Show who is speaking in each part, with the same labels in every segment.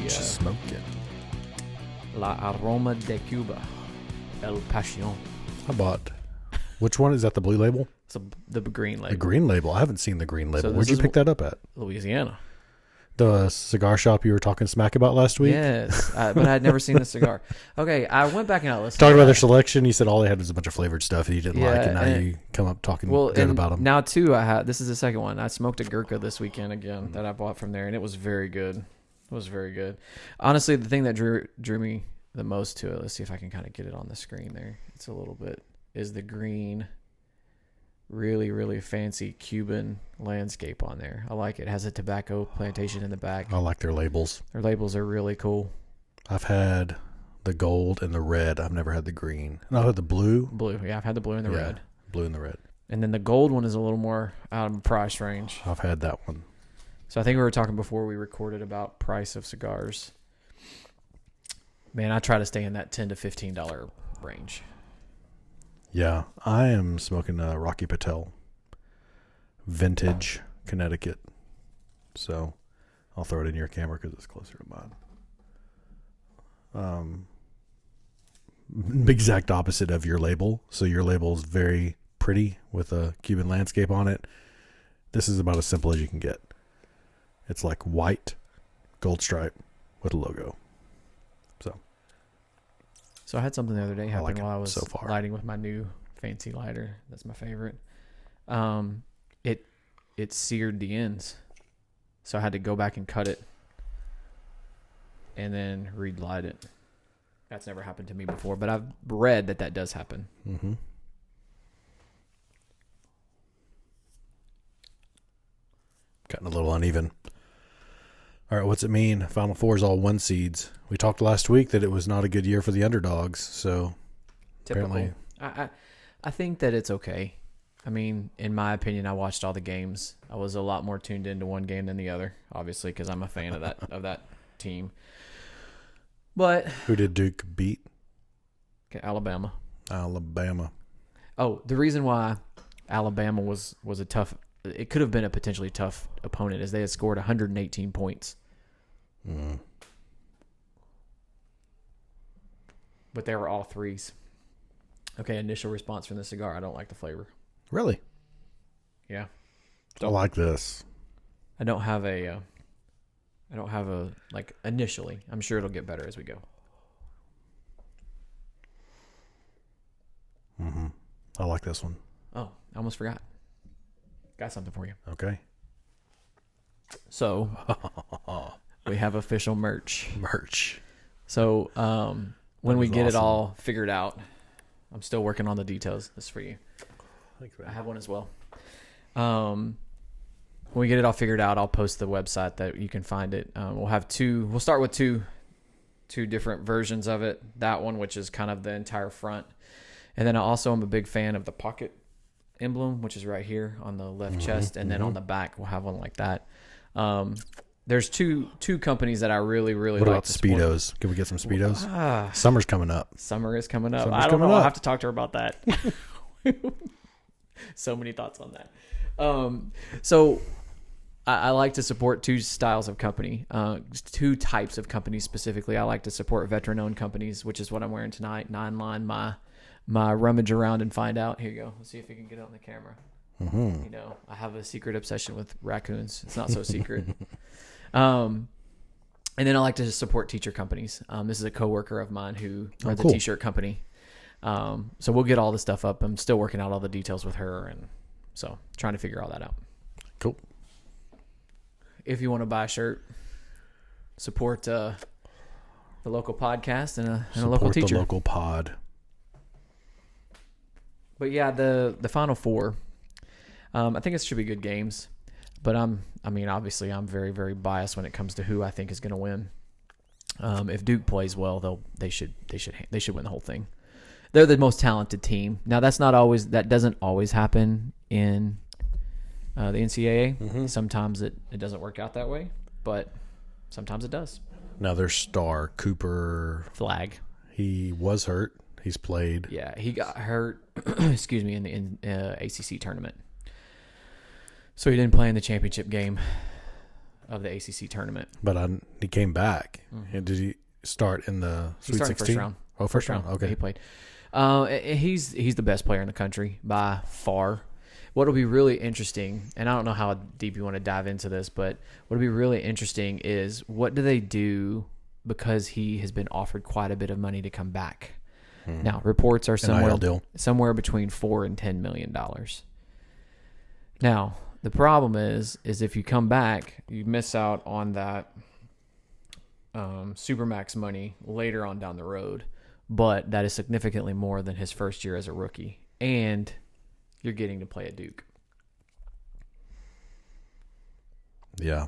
Speaker 1: What you smoking?
Speaker 2: La Aroma de Cuba, El Pasión.
Speaker 1: I bought. Which one is that? The blue label?
Speaker 2: It's the green label.
Speaker 1: The green label. I haven't seen the green label.
Speaker 2: So
Speaker 1: Where'd you pick that up at?
Speaker 2: Louisiana.
Speaker 1: The cigar shop you were talking smack about last week?
Speaker 2: Yes, but I had never seen the cigar. Okay, I went back and I listened.
Speaker 1: Talking about their selection, you said all they had was a bunch of flavored stuff that you didn't like, and now you come up talking good about them.
Speaker 2: Now, too, this is the second one. I smoked a Gurkha this weekend again that I bought from there, and it was very good. It was very good. Honestly, the thing that drew me the most to it, let's see if I can kind of get it on the screen there. It's a little bit, is the green, really, really fancy Cuban landscape on there. I like it. It has a tobacco plantation in the back.
Speaker 1: I like their labels.
Speaker 2: Their labels are really cool.
Speaker 1: I've had the gold and the red. I've never had the green. No, I've had the blue.
Speaker 2: Blue, yeah. I've had the blue and the red.
Speaker 1: Blue and the red.
Speaker 2: And then the gold one is a little more out of price range.
Speaker 1: I've had that one.
Speaker 2: So I think we were talking before we recorded about price of cigars. Man, I try to stay in that $10 to $15 range.
Speaker 1: Yeah, I am smoking a Rocky Patel vintage Connecticut. So I'll throw it in your camera because it's closer to mine. Exact opposite of your label. So your label is very pretty with a Cuban landscape on it. This is about as simple as you can get. It's like white, gold stripe with a logo.
Speaker 2: So I had something the other day happen while I was
Speaker 1: so far.
Speaker 2: lighting with my new fancy lighter. That's my favorite. It seared the ends. So I had to go back and cut it and then relight it. That's never happened to me before, but I've read that does happen.
Speaker 1: Mm-hmm. Gotten a little uneven. All right, what's it mean? Final Four is all one seeds. We talked last week that it was not a good year for the underdogs, so
Speaker 2: Typical.
Speaker 1: apparently...
Speaker 2: I think that it's okay. I mean, in my opinion, I watched all the games. I was a lot more tuned into one game than the other, obviously, because I'm a fan of that team. But
Speaker 1: who did Duke beat?
Speaker 2: Okay, Alabama. Oh, the reason why Alabama was a tough... It could have been a potentially tough opponent is they had scored 118 points.
Speaker 1: Mm.
Speaker 2: But they were all threes. Okay, initial response from the cigar. I don't like the flavor.
Speaker 1: Really?
Speaker 2: Yeah.
Speaker 1: I like this.
Speaker 2: I don't have a like initially. I'm sure it'll get better as we go.
Speaker 1: Mm-hmm. I like this one.
Speaker 2: Oh, I almost forgot. Got something for you.
Speaker 1: Okay.
Speaker 2: So we have official merch. So when we get it all figured out, I'm still working on the details. This is for you.
Speaker 1: Thanks, man.
Speaker 2: I have one as well. When we get it all figured out, I'll post the website that you can find it. We'll start with two different versions of it. That one, which is kind of the entire front. And then I also am a big fan of the pocket emblem, which is right here on the left chest. And then on the back, we'll have one like that. There's two companies that I really, really
Speaker 1: like. What
Speaker 2: about
Speaker 1: about Speedos? Can we get some Speedos?
Speaker 2: Well,
Speaker 1: Summer's coming up.
Speaker 2: Summer is coming up.
Speaker 1: Summer's
Speaker 2: I don't know.
Speaker 1: coming
Speaker 2: I'll
Speaker 1: up.
Speaker 2: have to talk to her about that. So many thoughts on that. So I like to support two styles of company, two types of companies specifically. I like to support veteran-owned companies, which is what I'm wearing tonight. 9 Line, my rummage around and find out. Here you go. Let's see if you can get it on the camera.
Speaker 1: Mm-hmm.
Speaker 2: You know, I have a secret obsession with raccoons. It's not so secret. And then I like to support teacher companies. This is a coworker of mine who runs a t-shirt company. So we'll get all the stuff up. I'm still working out all the details with her, and so trying to figure all that out.
Speaker 1: Cool.
Speaker 2: If you want to buy a shirt, support the local podcast and a local teacher.
Speaker 1: Support the local pod.
Speaker 2: But yeah, the Final Four. I think it should be good games, but obviously I'm very, very biased when it comes to who I think is going to win. If Duke plays well, they should win the whole thing. They're the most talented team. Now that doesn't always happen in the NCAA. Mm-hmm. Sometimes it doesn't work out that way, but sometimes it does.
Speaker 1: Now their star Cooper
Speaker 2: Flag.
Speaker 1: He was hurt. He's played.
Speaker 2: Yeah, he got hurt. Excuse me, in the ACC tournament. So he didn't play in the championship game of the ACC tournament.
Speaker 1: But he came back. And did he start in the
Speaker 2: He
Speaker 1: Sweet
Speaker 2: started
Speaker 1: 16?
Speaker 2: first round.
Speaker 1: Oh, first round.
Speaker 2: Yeah,
Speaker 1: Okay.
Speaker 2: he played. He's the best player in the country by far. What'll be really interesting, and I don't know how deep you want to dive into this, but what'll be really interesting is what do they do because he has been offered quite a bit of money to come back. Now, reports are somewhere between $4 and $10 million. Now, the problem is if you come back, you miss out on that Supermax money later on down the road, but that is significantly more than his first year as a rookie, and you're getting to play at Duke.
Speaker 1: Yeah.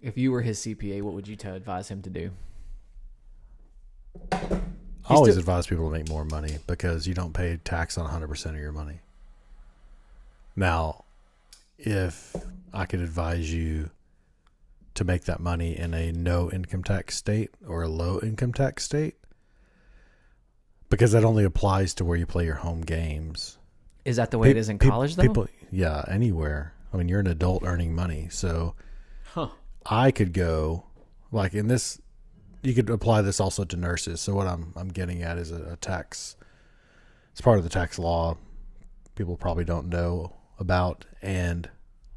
Speaker 2: If you were his CPA, what would you advise him to do?
Speaker 1: I always advise people to make more money because you don't pay tax on 100% of your money. Now, if I could advise you to make that money in a no income tax state or a low income tax state, because that only applies to where you play your home games.
Speaker 2: Is that the way it is in college, though?
Speaker 1: Yeah, anywhere. I mean, you're an adult earning money. So I could go, like in this, you could apply this also to nurses. So what I'm getting at is a tax. It's part of the tax law people probably don't know about. And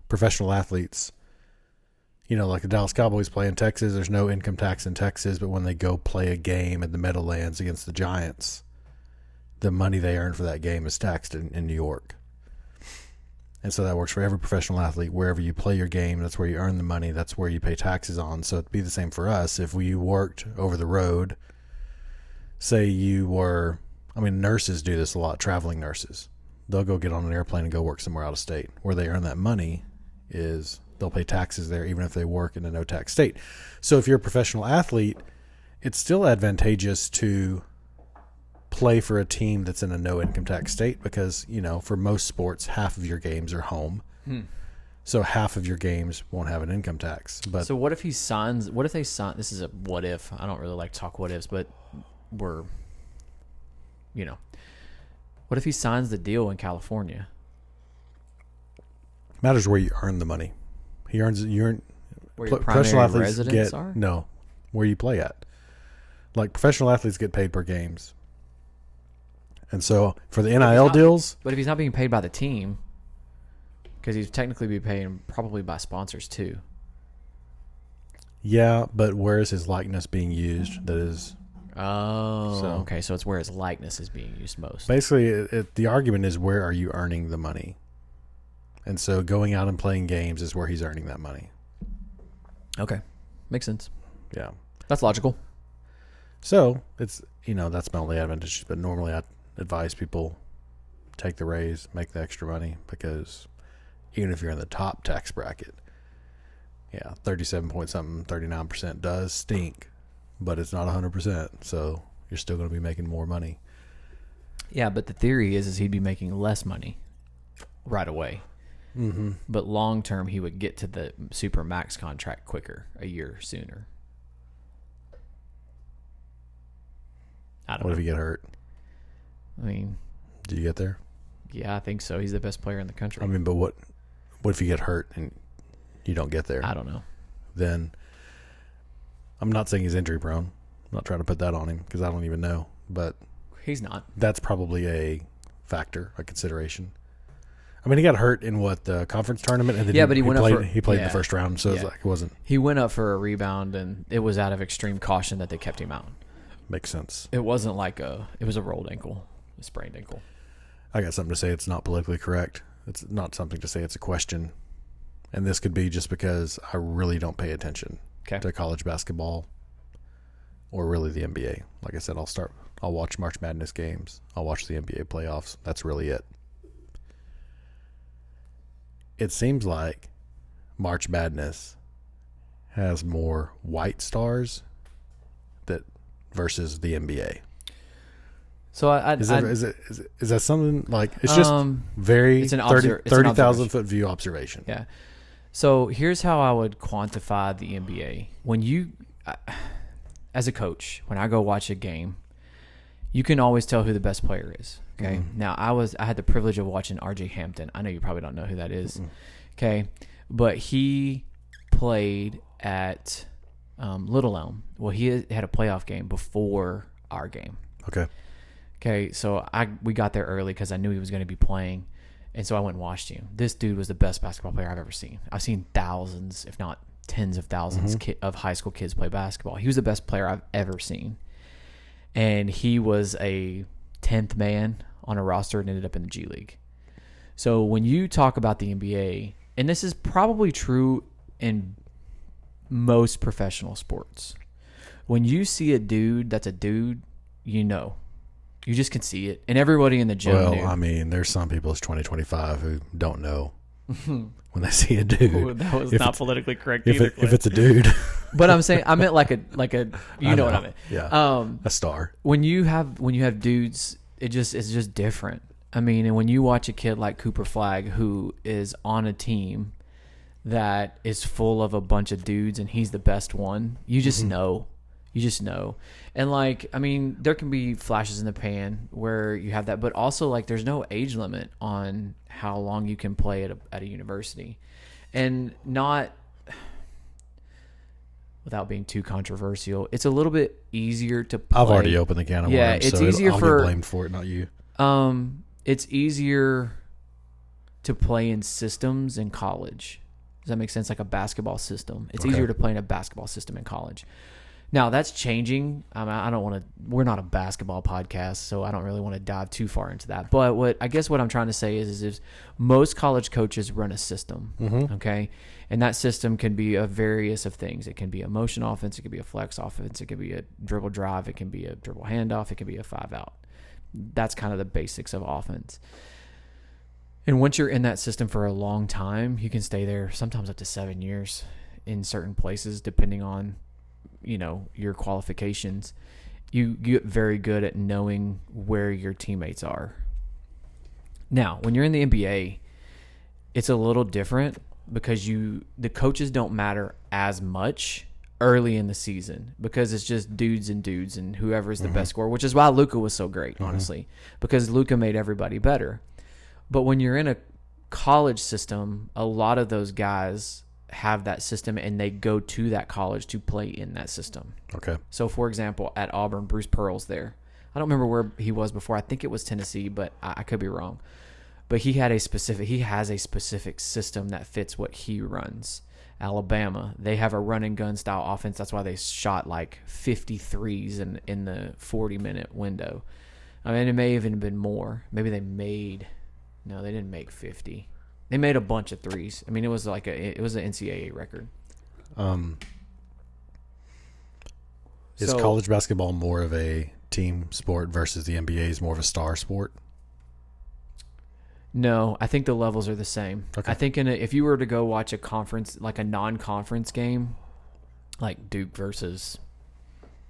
Speaker 1: professional athletes, you know, like the Dallas Cowboys play in Texas, there's no income tax in Texas. But when they go play a game in the Meadowlands against the Giants, the money they earn for that game is taxed in New York. And so that works for every professional athlete. Wherever you play your game, that's where you earn the money. That's where you pay taxes on. So it'd be the same for us. If we worked over the road, say you were, I mean, nurses do this a lot, traveling nurses. They'll go get on an airplane and go work somewhere out of state. Where they earn that money is they'll pay taxes there even if they work in a no-tax state. So if you're a professional athlete, it's still advantageous to play for a team that's in a no income tax state because, you know, for most sports, half of your games are home. So half of your games won't have an income tax. But
Speaker 2: so what if they sign, this is a what if, I don't really like to talk what ifs, but what if he signs the deal in California?
Speaker 1: Matters where you earn the money. Where your
Speaker 2: primary residents are?
Speaker 1: No, where you play at. Like professional athletes get paid per games. And so for the NIL deals.
Speaker 2: But if he's not being paid by the team, because he's technically be paying probably by sponsors too.
Speaker 1: Yeah, but where is his likeness being used? That is.
Speaker 2: Oh, okay. So it's where his likeness is being used most.
Speaker 1: Basically, the argument is where are you earning the money? And so going out and playing games is where he's earning that money.
Speaker 2: Okay. Makes sense.
Speaker 1: Yeah.
Speaker 2: That's logical.
Speaker 1: So it's, that's my only advantage. But normally I advise people take the raise, make the extra money, because even if you're in the top tax bracket, 37 point something, 39% does stink, but it's not 100%. So you're still going to be making more money.
Speaker 2: Yeah, but the theory is he'd be making less money right away.
Speaker 1: Mm-hmm.
Speaker 2: But long term, he would get to the super max contract quicker, a year sooner. I don't know.
Speaker 1: What if you get hurt?
Speaker 2: I mean,
Speaker 1: do you get there?
Speaker 2: Yeah, I think so. He's the best player in the country.
Speaker 1: I mean, but what if you get hurt and you don't get there?
Speaker 2: I don't know.
Speaker 1: Then I'm not saying he's injury prone. I'm not trying to put that on him because I don't even know. But
Speaker 2: he's not.
Speaker 1: That's probably a factor, a consideration. I mean, he got hurt in the conference tournament, and then
Speaker 2: but he
Speaker 1: played in the first round, so it wasn't.
Speaker 2: He went up for a rebound, and it was out of extreme caution that they kept him out.
Speaker 1: Makes sense.
Speaker 2: It wasn't it was a rolled ankle, a sprained ankle.
Speaker 1: I got something to say. It's not politically correct. It's not something to say. It's a question, and this could be just because I really don't pay attention to college basketball, or really the NBA. Like I said, I'll watch March Madness games. I'll watch the NBA playoffs. That's really it. It seems like March Madness has more white stars versus the NBA.
Speaker 2: So
Speaker 1: is that something like it's just it's an 30,000 foot view observation?
Speaker 2: Yeah. So here's how I would quantify the NBA. When you, as a coach, when I go watch a game, you can always tell who the best player is. Okay. Mm-hmm. Now I had the privilege of watching RJ Hampton. I know you probably don't know who that is. Mm-hmm. Okay. But he played at Little Elm. Well, he had a playoff game before our game.
Speaker 1: Okay.
Speaker 2: Okay, so we got there early because I knew he was going to be playing, and so I went and watched him. This dude was the best basketball player I've ever seen. I've seen thousands, if not tens of thousands of high school kids play basketball. He was the best player I've ever seen. And he was a 10th man on a roster and ended up in the G League. So when you talk about the NBA, and this is probably true in most professional sports, when you see a dude that's a dude, you know. You just can see it. And everybody in the gym knew.
Speaker 1: Well, I mean, there's some people, it's 2025, who don't know when they see a dude.
Speaker 2: Ooh, that was not politically correct
Speaker 1: if
Speaker 2: either.
Speaker 1: if it's a dude.
Speaker 2: But I'm saying, I meant like a you know what I meant.
Speaker 1: Yeah. A star.
Speaker 2: When you have dudes, it's just different. I mean, and when you watch a kid like Cooper Flagg, who is on a team that is full of a bunch of dudes and he's the best one, you just know. You just know. And like, I mean, there can be flashes in the pan where you have that, but also like there's no age limit on how long you can play at a university. And not, without being too controversial, it's a little bit easier to play.
Speaker 1: I've already opened the can of worms,
Speaker 2: it's
Speaker 1: so
Speaker 2: easier
Speaker 1: I'll
Speaker 2: for,
Speaker 1: get blamed for it, not you.
Speaker 2: It's easier to play in systems in college. Does that make sense? Like a basketball system. It's easier to play in a basketball system in college. Now that's changing. I don't want to. We're not a basketball podcast, so I don't really want to dive too far into that. But what I'm trying to say is most college coaches run a system, okay, and that system can be a various of things. It can be a motion offense, it can be a flex offense, it can be a dribble drive, it can be a dribble handoff, it can be a 5-out. That's kind of the basics of offense. And once you're in that system for a long time, you can stay there sometimes up to 7 years in certain places, depending on your qualifications. You get very good at knowing where your teammates are. Now, when you're in the NBA, it's a little different because the coaches don't matter as much early in the season because it's just dudes and whoever's the best scorer, which is why Luka was so great, honestly, because Luka made everybody better. But when you're in a college system, a lot of those guys have that system and they go to that college to play in that system. Okay. So for example, at Auburn, Bruce Pearl's there. I don't remember where he was before. I think it was Tennessee, but I could be wrong. But he has a specific system that fits what he runs. Alabama, they have a run and gun style offense. That's why they shot like 53s in the 40-minute window. I mean, it may even have been more. Maybe they didn't make 50. They made a bunch of threes. I mean, it was an NCAA record.
Speaker 1: Is college basketball more of a team sport versus the NBA is more of a star sport?
Speaker 2: No, I think the levels are the same. Okay. I think if you were to go watch a conference, like a non-conference game, like Duke versus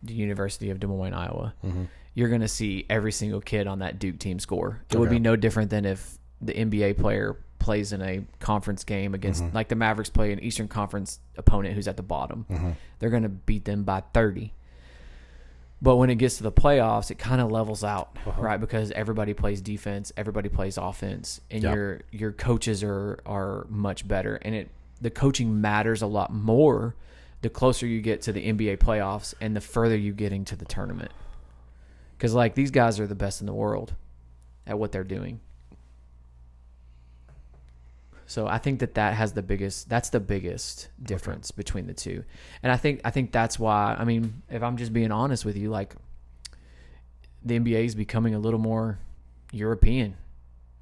Speaker 2: the University of Des Moines, Iowa, you're going to see every single kid on that Duke team score. It would be no different than if the NBA player plays in a conference game against, like the Mavericks play an Eastern Conference opponent who's at the bottom. They're going to beat them by 30. But when it gets to the playoffs, it kind of levels out, right? Because everybody plays defense, everybody plays offense, and your coaches are much better. And the coaching matters a lot more the closer you get to the NBA playoffs and the further you get into the tournament. Because like these guys are the best in the world at what they're doing. So I think that's the biggest difference between the two. And I think that's why, I mean, if I'm just being honest with you, like the NBA is becoming a little more European,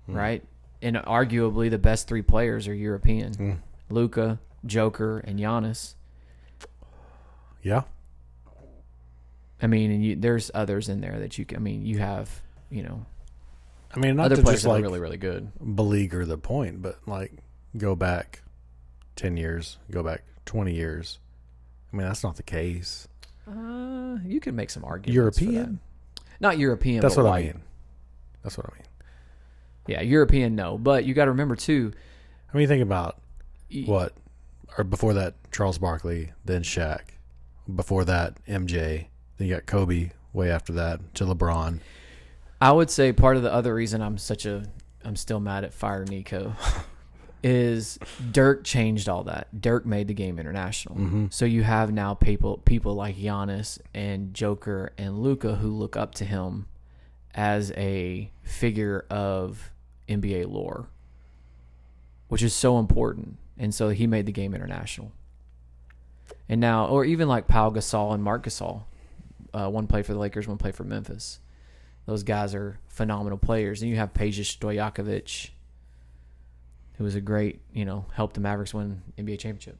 Speaker 2: right? And arguably the best three players are European. Luka, Joker, and Giannis.
Speaker 1: Yeah.
Speaker 2: I mean, and there's others in there that you have,
Speaker 1: I mean, not
Speaker 2: other
Speaker 1: to
Speaker 2: players
Speaker 1: just
Speaker 2: that
Speaker 1: like
Speaker 2: are really, really good.
Speaker 1: Beleaguer the point, but like go back 10 years, go back 20 years. I mean, that's not the case.
Speaker 2: You can make some arguments.
Speaker 1: European?
Speaker 2: For that. Not European,
Speaker 1: That's
Speaker 2: but
Speaker 1: what
Speaker 2: white.
Speaker 1: I mean. That's what I mean.
Speaker 2: Yeah, European, no. But you got to remember, too.
Speaker 1: I mean, think about or before that, Charles Barkley, then Shaq. Before that, MJ. Then you got Kobe way after that to LeBron.
Speaker 2: I would say part of the other reason I'm still mad at Fire Nico is Dirk changed all that. Dirk made the game international.
Speaker 1: Mm-hmm.
Speaker 2: So you have now people like Giannis and Joker and Luka who look up to him as a figure of NBA lore, which is so important. And so he made the game international. And now, or even like Pau Gasol and Marc Gasol. One played for the Lakers, one played for Memphis. Those guys are phenomenal players. And you have Peja Stojakovic, who was a great, helped the Mavericks win NBA championship.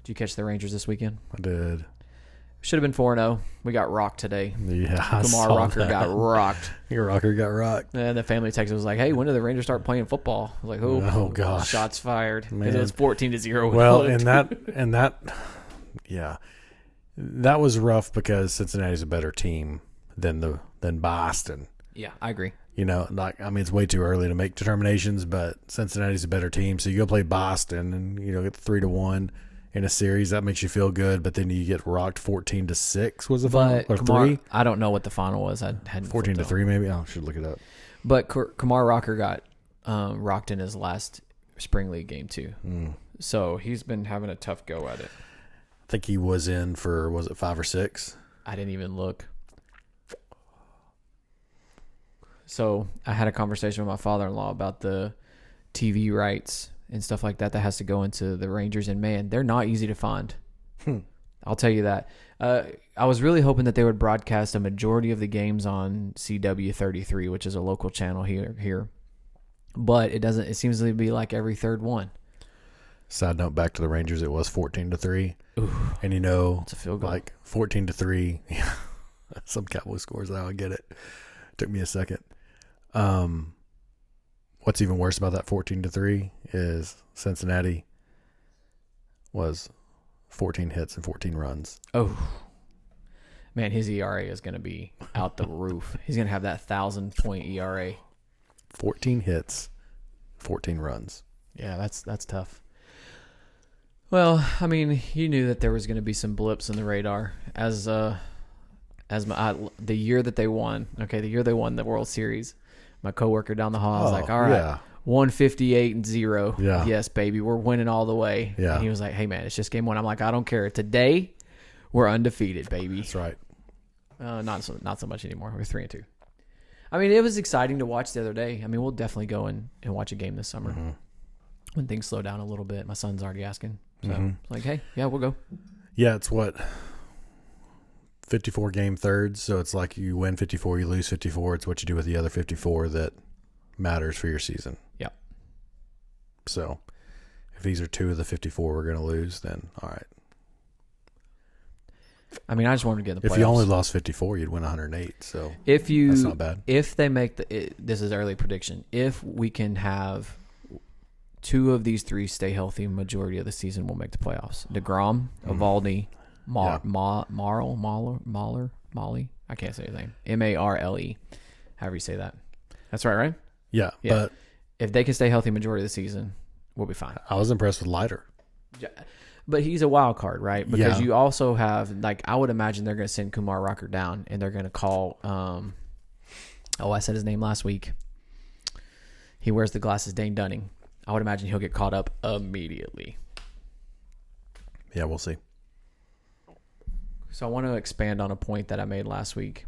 Speaker 2: Did you catch the Rangers this weekend?
Speaker 1: I did.
Speaker 2: Should have been 4-0. We got rocked today.
Speaker 1: Yeah, I
Speaker 2: Kumar
Speaker 1: saw
Speaker 2: Rocker
Speaker 1: that.
Speaker 2: got rocked.
Speaker 1: Your rocker got rocked.
Speaker 2: And the family text was like, "Hey, when do the Rangers start playing football?" I was like,
Speaker 1: Oh, gosh.
Speaker 2: shots fired." Because
Speaker 1: Man.
Speaker 2: it was 14-0.
Speaker 1: Well, and that, yeah, that was rough because Cincinnati's a better team than Boston.
Speaker 2: Yeah, I agree.
Speaker 1: It's way too early to make determinations, but Cincinnati's a better team. So you go play Boston and get 3-1 in a series. That makes you feel good, but then you get rocked 14-6 was the final, or
Speaker 2: Kumar,
Speaker 1: 3?
Speaker 2: I don't know what the final was. I hadn't
Speaker 1: 14-3 maybe. I should look it up.
Speaker 2: But Kumar Rocker got rocked in his last spring league game too. So he's been having a tough go at it.
Speaker 1: I think he was in for, was it 5 or 6?
Speaker 2: I didn't even look. So I had a conversation with my father-in-law about the TV rights and stuff like that has to go into the Rangers. And, man, they're not easy to find. I'll tell you that. I was really hoping that they would broadcast a majority of the games on CW33, which is a local channel here. But it doesn't. It seems to be like every third one.
Speaker 1: Side note, back to the Rangers, it was 14-3.
Speaker 2: Ooh,
Speaker 1: and
Speaker 2: it's a field goal.
Speaker 1: like 14-3. Some Cowboy scores now. I get it. Took me a second. What's even worse about that 14-3 is Cincinnati was 14 hits and 14 runs.
Speaker 2: Oh, man, his ERA is going to be out the roof. He's going to have that 1,000-point ERA.
Speaker 1: 14 hits, 14 runs.
Speaker 2: Yeah, that's tough. Well, I mean, you knew that there was going to be some blips in the radar the year that they won. Okay, the year they won the World Series. My coworker down the hall was like, "All right,
Speaker 1: yeah.
Speaker 2: 158-0.
Speaker 1: Yeah.
Speaker 2: Yes, baby, we're winning all the way."
Speaker 1: Yeah.
Speaker 2: And he was like, "Hey, man, it's just game one." I'm like, "I don't care. Today, we're undefeated, baby."
Speaker 1: That's right.
Speaker 2: Not so much anymore. We're 3-2. I mean, it was exciting to watch the other day. I mean, we'll definitely go and watch a game this summer when things slow down a little bit. My son's already asking, so it's like, "Hey, yeah, we'll go."
Speaker 1: Yeah, it's what, 54 game thirds. So it's like you win 54, you lose 54. It's what you do with the other 54 that matters for your season.
Speaker 2: Yeah.
Speaker 1: So if these are 2 of the 54 we're going to lose, then all right.
Speaker 2: I mean, I just wanted to get in the playoffs.
Speaker 1: If you only lost 54, you'd win 108. So
Speaker 2: that's
Speaker 1: not bad.
Speaker 2: If they make this is early prediction. If we can have 2 of these 3 stay healthy majority of the season, we'll make the playoffs. DeGrom, Evaldi, Molly. I can't say his name. Marle. However you say that. That's right?
Speaker 1: Yeah,
Speaker 2: Yeah.
Speaker 1: but
Speaker 2: If they can stay healthy majority of the season, we'll be fine.
Speaker 1: I was impressed with Leiter.
Speaker 2: But he's a wild card, right? Because
Speaker 1: Yeah.
Speaker 2: you also have, I would imagine they're going to send Kumar Rocker down and they're going to call, I said his name last week. He wears the glasses, Dane Dunning. I would imagine he'll get caught up immediately.
Speaker 1: Yeah, we'll see.
Speaker 2: So I want to expand on a point that I made last week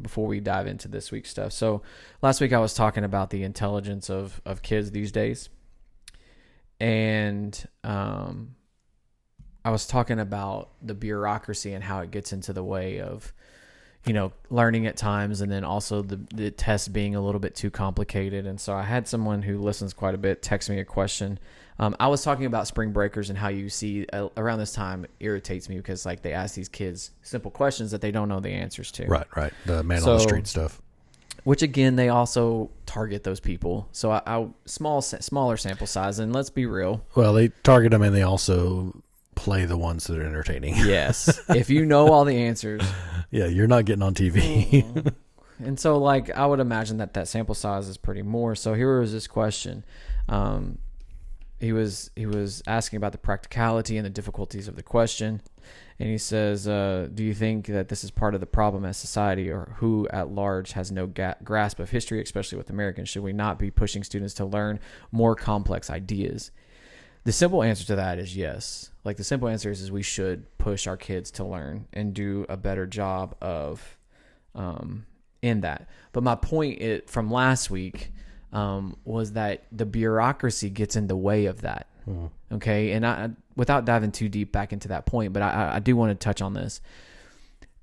Speaker 2: before we dive into this week's stuff. So last week I was talking about the intelligence of kids these days. And I was talking about the bureaucracy and how it gets into the way of, learning at times, and then also the test being a little bit too complicated. And so I had someone who listens quite a bit text me a question. I was talking about spring breakers and how you see around this time irritates me because they ask these kids simple questions that they don't know the answers to.
Speaker 1: Right. The man on the street stuff.
Speaker 2: Which again, they also target those people. So I smaller sample size, and let's be real.
Speaker 1: Well, they target them and they also play the ones that are entertaining.
Speaker 2: Yes. If you know all the answers.
Speaker 1: Yeah, you're not getting on TV.
Speaker 2: And so, I would imagine that sample size is pretty more. So here was this question. he was asking about the practicality and the difficulties of the question, and he says, "Do you think that this is part of the problem as society, or who at large has no grasp of history, especially with Americans? Should we not be pushing students to learn more complex ideas?" The simple answer to that is yes. Like, the simple answer is we should push our kids to learn and do a better job of in that. But my point from last week was that the bureaucracy gets in the way of that. Okay. And I, without diving too deep back into that point, but I do want to touch on this.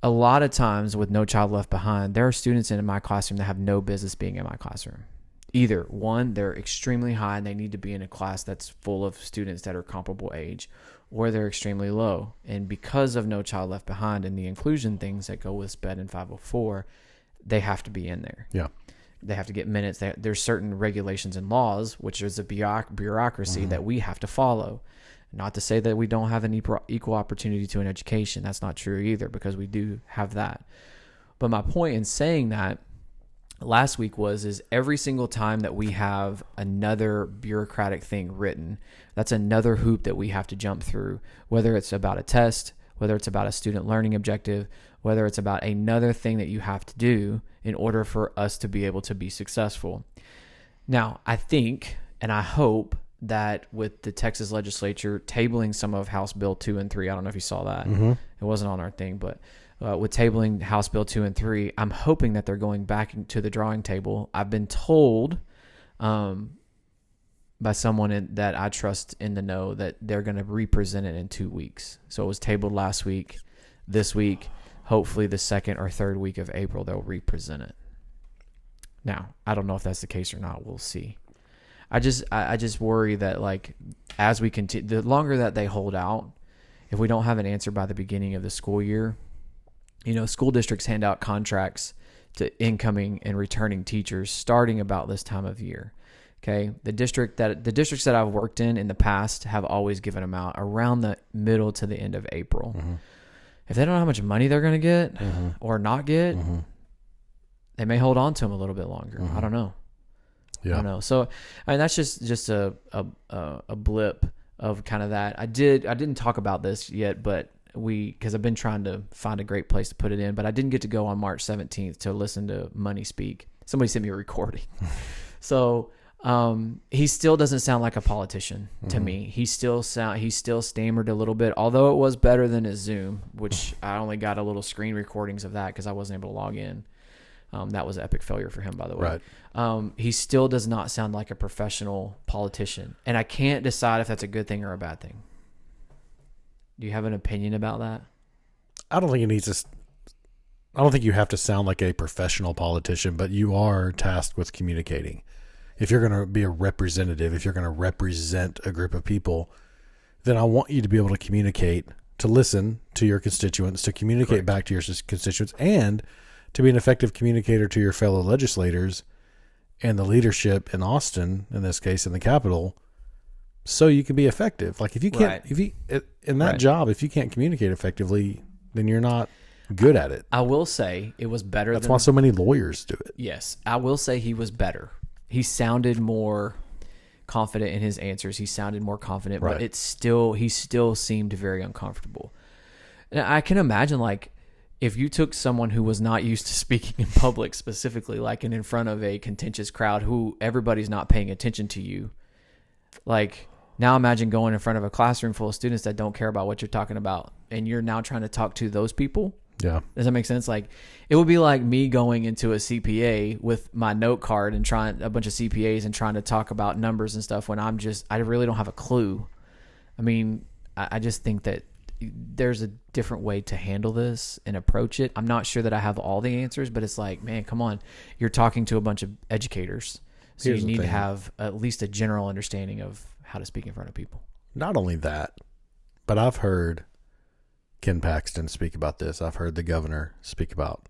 Speaker 2: A lot of times with No Child Left Behind, there are students in my classroom that have no business being in my classroom. Either one, they're extremely high and they need to be in a class that's full of students that are comparable age, or they're extremely low. And because of No Child Left Behind and the inclusion things that go with SPED and 504, they have to be in there.
Speaker 1: Yeah.
Speaker 2: They have to get minutes. There's certain regulations and laws, which is a bureaucracy that we have to follow. Not to say that we don't have an equal opportunity to an education. That's not true either, because we do have that. But my point in saying that last week is every single time that we have another bureaucratic thing written, that's another hoop that we have to jump through, whether it's about a test, whether it's about a student learning objective, whether it's about another thing that you have to do in order for us to be able to be successful. Now, I think and I hope that with the Texas legislature tabling some of House Bill 2 and 3, I don't know if you saw that. It wasn't on our thing, but with tabling House Bill 2 and 3, I'm hoping that they're going back to the drawing table. I've been told by someone that I trust in the know that they're going to represent it in 2 weeks. So it was tabled last week. This week, hopefully the second or third week of April, they'll represent it. Now, I don't know if that's the case or not. We'll see. I just worry that, like, as we continue, the longer that they hold out, if we don't have an answer by the beginning of the school year, school districts hand out contracts to incoming and returning teachers starting about this time of year. Okay. The districts that I've worked in the past have always given them out around the middle to the end of April. If they don't know how much money they're going to get or not get, they may hold on to them a little bit longer. I don't know. Yeah. I don't know. So, I mean, that's just a blip of kind of that. I didn't talk about this yet, but because I've been trying to find a great place to put it in, but I didn't get to go on March 17th to listen to Money speak. Somebody sent me a recording. So he still doesn't sound like a politician to me. He still stammered a little bit, although it was better than his Zoom, which I only got a little screen recordings of that because I wasn't able to log in. That was an epic failure for him, by the way. Right. He still does not sound like a professional politician, and I can't decide if that's a good thing or a bad thing. Do you have an opinion about that?
Speaker 1: I don't think it needs to. I don't think you have to sound like a professional politician, but you are tasked with communicating. If you're going to be a representative, if you're going to represent a group of people, then I want you to be able to communicate, to listen to your constituents, to communicate Correct. Back to your constituents, and to be an effective communicator to your fellow legislators and the leadership in Austin, in this case, in the Capitol, so you can be effective. Like, if you can't, in that job, if you can't communicate effectively, then you're not good at it.
Speaker 2: I will say it was better.
Speaker 1: That's why so many lawyers do it.
Speaker 2: Yes. I will say he was better. He sounded more confident in his answers. He sounded more confident, but he still seemed very uncomfortable. And I can imagine, like, if you took someone who was not used to speaking in public, specifically, like in front of a contentious crowd who everybody's not paying attention to you, like, now imagine going in front of a classroom full of students that don't care about what you're talking about, and you're now trying to talk to those people.
Speaker 1: Yeah. Does
Speaker 2: that make sense? Like, it would be like me going into a CPA with my note card and trying a bunch of CPAs and trying to talk about numbers and stuff when I really don't have a clue. I mean, I just think that there's a different way to handle this and approach it. I'm not sure that I have all the answers, but it's like, man, come on. You're talking to a bunch of educators. So you need to have at least a general understanding of how to speak in front of people.
Speaker 1: Not only that, but I've heard Ken Paxton speak about this. I've heard the governor speak about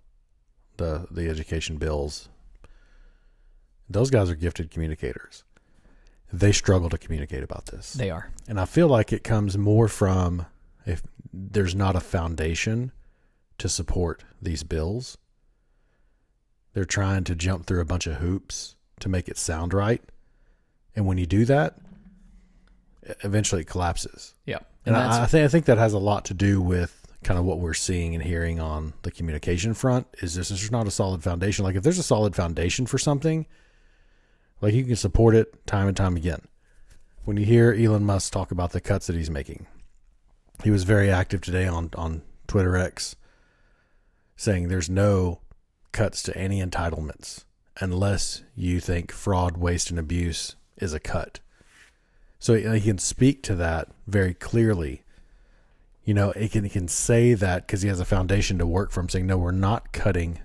Speaker 1: the education bills. Those guys are gifted communicators. They struggle to communicate about this.
Speaker 2: They are.
Speaker 1: And I feel like it comes more from if there's not a foundation to support these bills. They're trying to jump through a bunch of hoops to make it sound right. And when you do that, eventually it collapses.
Speaker 2: Yeah.
Speaker 1: And I think that has a lot to do with kind of what we're seeing and hearing on the communication front. Is this is not a solid foundation. Like if there's a solid foundation for something, like you can support it time and time again. When you hear Elon Musk talk about the cuts that he's making, he was very active today on Twitter X saying there's no cuts to any entitlements unless you think fraud, waste, and abuse is a cut. So he can speak to that very clearly. You know, he can say that because he has a foundation to work from, saying, no, we're not cutting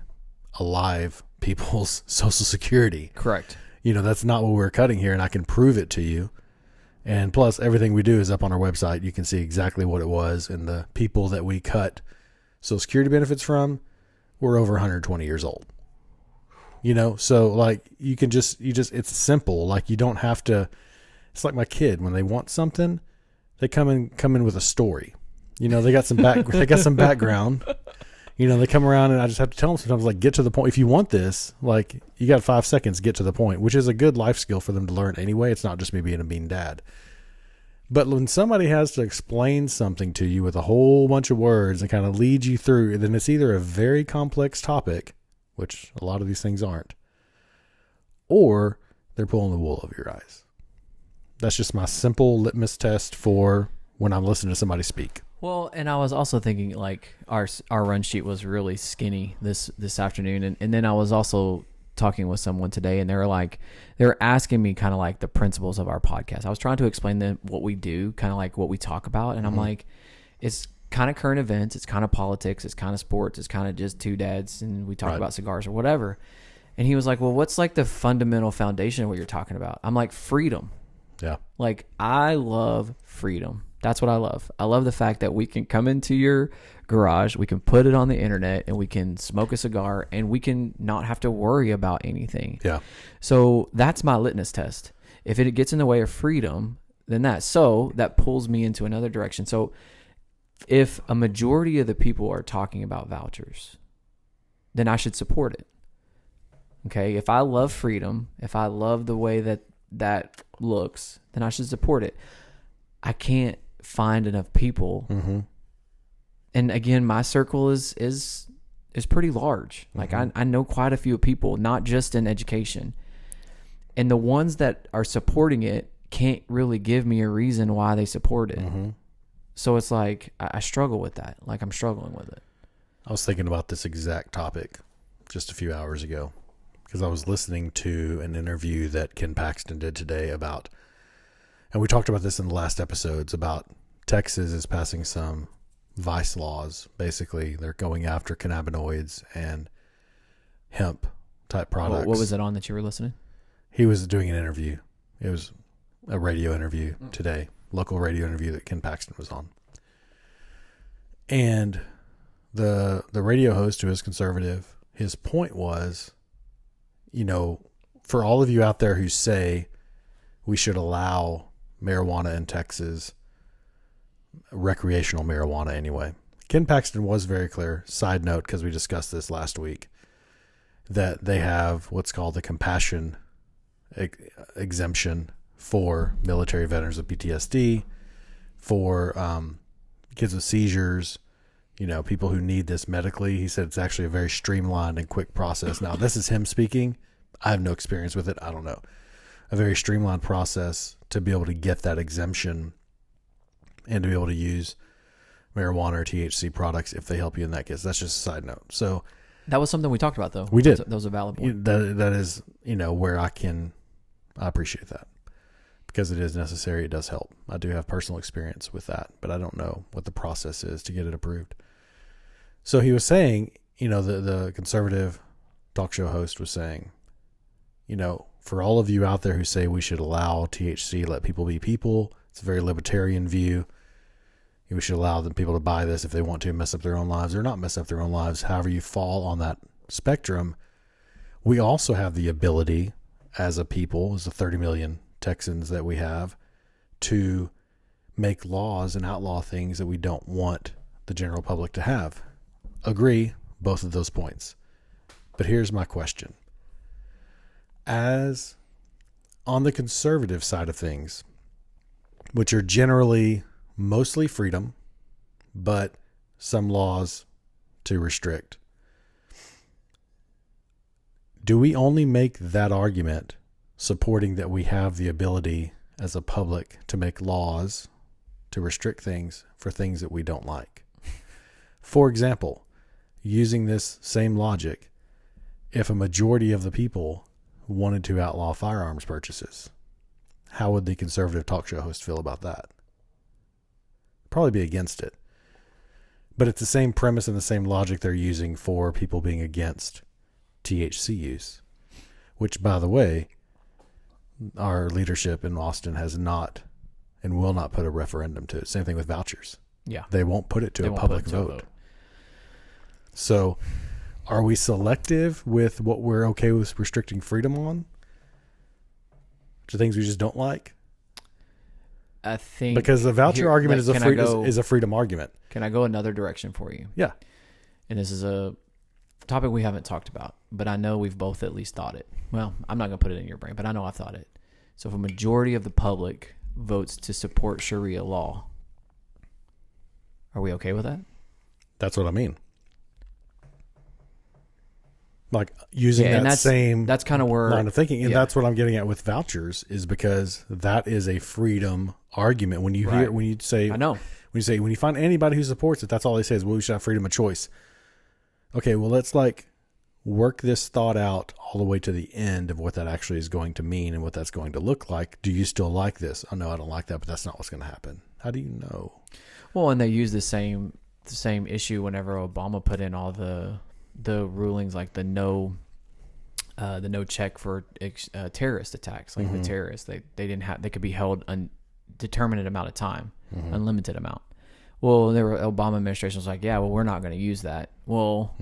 Speaker 1: alive people's Social Security.
Speaker 2: Correct.
Speaker 1: You know, that's not what we're cutting here, and I can prove it to you. And plus, everything we do is up on our website. You can see exactly what it was, and the people that we cut Social Security benefits from were over 120 years old. You know, so like you can it's simple. Like you don't have to. It's like my kid when they want something, they come in with a story. You know, they got some background. You know, they come around and I just have to tell them sometimes, like, get to the point. If you want this, like, you got 5 seconds, get to the point, which is a good life skill for them to learn anyway. It's not just me being a mean dad. But when somebody has to explain something to you with a whole bunch of words and kind of lead you through, then it's either a very complex topic, which a lot of these things aren't, or they're pulling the wool over your eyes. That's just my simple litmus test for when I'm listening to somebody speak.
Speaker 2: Well, and I was also thinking like our run sheet was really skinny this afternoon, and then I was also talking with someone today, and they were asking me kind of like the principles of our podcast. I was trying to explain them what we do, kind of like what we talk about, and I'm like, it's kind of current events, it's kind of politics, it's kind of sports, it's kind of just two dads, and we talk about cigars or whatever. And he was like, well, what's like the fundamental foundation of what you're talking about? I'm like, freedom.
Speaker 1: Yeah.
Speaker 2: Like, I love freedom. That's what I love. I love the fact that we can come into your garage, we can put it on the internet, and we can smoke a cigar, and we can not have to worry about anything.
Speaker 1: Yeah.
Speaker 2: So that's my litmus test. If it gets in the way of freedom, then that pulls me into another direction. So if a majority of the people are talking about vouchers, then I should support it. Okay? If I love freedom, if I love the way that looks, then I should support it. I can't find enough people. Mm-hmm. And again, my circle is pretty large. Like I know quite a few people, not just in education. And the ones that are supporting it can't really give me a reason why they support it. Mm-hmm. So it's like, I struggle with that. Like I'm struggling with it.
Speaker 1: I was thinking about this exact topic just a few hours ago because I was listening to an interview that Ken Paxton did today about, and we talked about this in the last episodes, about Texas is passing some vice laws. Basically, they're going after cannabinoids and hemp type products.
Speaker 2: What was it on that you were listening?
Speaker 1: He was doing an interview. It was a radio interview today, local radio interview that Ken Paxton was on. And the radio host, who is conservative, his point was, you know, for all of you out there who say we should allow marijuana in Texas, recreational marijuana anyway. Ken Paxton was very clear, side note, because we discussed this last week, that they have what's called the compassion exemption for military veterans with PTSD, for kids with seizures, you know, people who need this medically. He said it's actually a very streamlined and quick process. Now, this is him speaking. I have no experience with it. I don't know. A very streamlined process to be able to get that exemption and to be able to use marijuana or THC products if they help you in that case. That's just a side note. So
Speaker 2: that was something we talked about, though.
Speaker 1: We did.
Speaker 2: That was a valid point.
Speaker 1: That is, you know, where I appreciate that because it is necessary. It does help. I do have personal experience with that, but I don't know what the process is to get it approved. So he was saying, you know, the conservative talk show host was saying, you know, for all of you out there who say we should allow THC, let people be people, it's a very libertarian view. We should allow the people to buy this if they want to mess up their own lives or not mess up their own lives. However you fall on that spectrum, we also have the ability as a people, as the 30 million Texans that we have, to make laws and outlaw things that we don't want the general public to have. Agree, both of those points. But here's my question. As on the conservative side of things, which are generally mostly freedom, but some laws to restrict. Do we only make that argument supporting that we have the ability as a public to make laws to restrict things for things that we don't like? For example, using this same logic, if a majority of the people wanted to outlaw firearms purchases, how would the conservative talk show host feel about that? Probably be against it. But it's the same premise and the same logic they're using for people being against THC use, which, by the way, our leadership in Austin has not and will not put a referendum to it. Same thing with vouchers.
Speaker 2: Yeah.
Speaker 1: They won't put it to a public vote. So are we selective with what we're okay with restricting freedom on? To things we just don't like?
Speaker 2: I think
Speaker 1: because the voucher argument is a freedom argument.
Speaker 2: Can I go another direction for you?
Speaker 1: Yeah.
Speaker 2: And this is a topic we haven't talked about, but I know we've both at least thought it. Well, I'm not going to put it in your brain, but I know I've thought it. So if a majority of the public votes to support Sharia law, are we okay with that?
Speaker 1: That's what I mean. Like using that's kind of where line of thinking. And that's what I'm getting at with vouchers, is because that is a freedom argument. When you hear, when you say,
Speaker 2: I know.
Speaker 1: When you find anybody who supports it, that's all they say is, well, we should have freedom of choice. Okay, well, let's work this thought out all the way to the end of what that actually is going to mean and what that's going to look like. Do you still like this? Oh, no, I don't like that, but that's not what's going to happen. How do you know?
Speaker 2: Well, and they use the same issue whenever Obama put in all the rulings, like the no check for terrorist attacks, like the terrorists, they could be held undetermined amount of time, unlimited amount. Well, Obama administration was like, yeah, well, we're not going to use that. Well,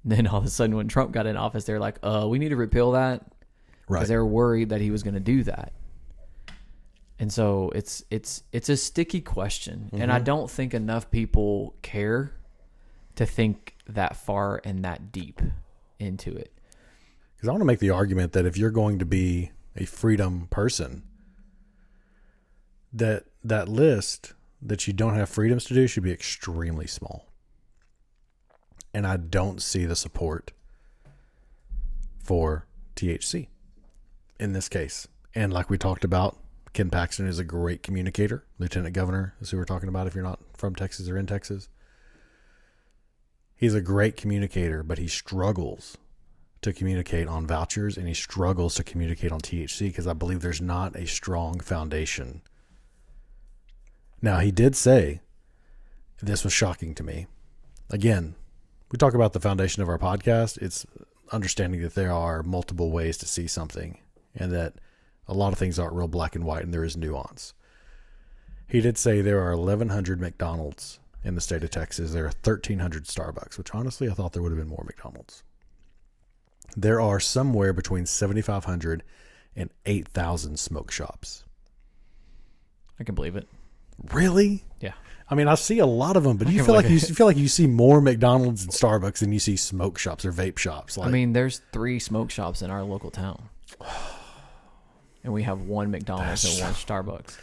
Speaker 2: then all of a sudden when Trump got in office, they're like, we need to repeal that, because they were worried that he was going to do that. And so it's a sticky question, and I don't think enough people care to think that far and that deep into it.
Speaker 1: Because I want to make the argument that if you're going to be a freedom person, that list that you don't have freedoms to do should be extremely small. And I don't see the support for THC in this case. And like we talked about, Ken Paxton is a great communicator. Lieutenant Governor is who we're talking about if you're not from Texas or in Texas. He's a great communicator, but he struggles to communicate on vouchers, and he struggles to communicate on THC because I believe there's not a strong foundation. Now, he did say, this was shocking to me. Again, we talk about the foundation of our podcast. It's understanding that there are multiple ways to see something and that a lot of things aren't real black and white and there is nuance. He did say there are 1,100 McDonald's in the state of Texas. There are 1,300 Starbucks, which honestly I thought there would have been more McDonald's. There are somewhere between 7,500 and 8,000 smoke shops.
Speaker 2: I can believe it.
Speaker 1: Really?
Speaker 2: Yeah.
Speaker 1: I mean, I see a lot of them, but you feel like you see more McDonald's and Starbucks than you see smoke shops or vape shops.
Speaker 2: I mean, there's 3 smoke shops in our local town, and we have 1 McDonald's and 1 Starbucks.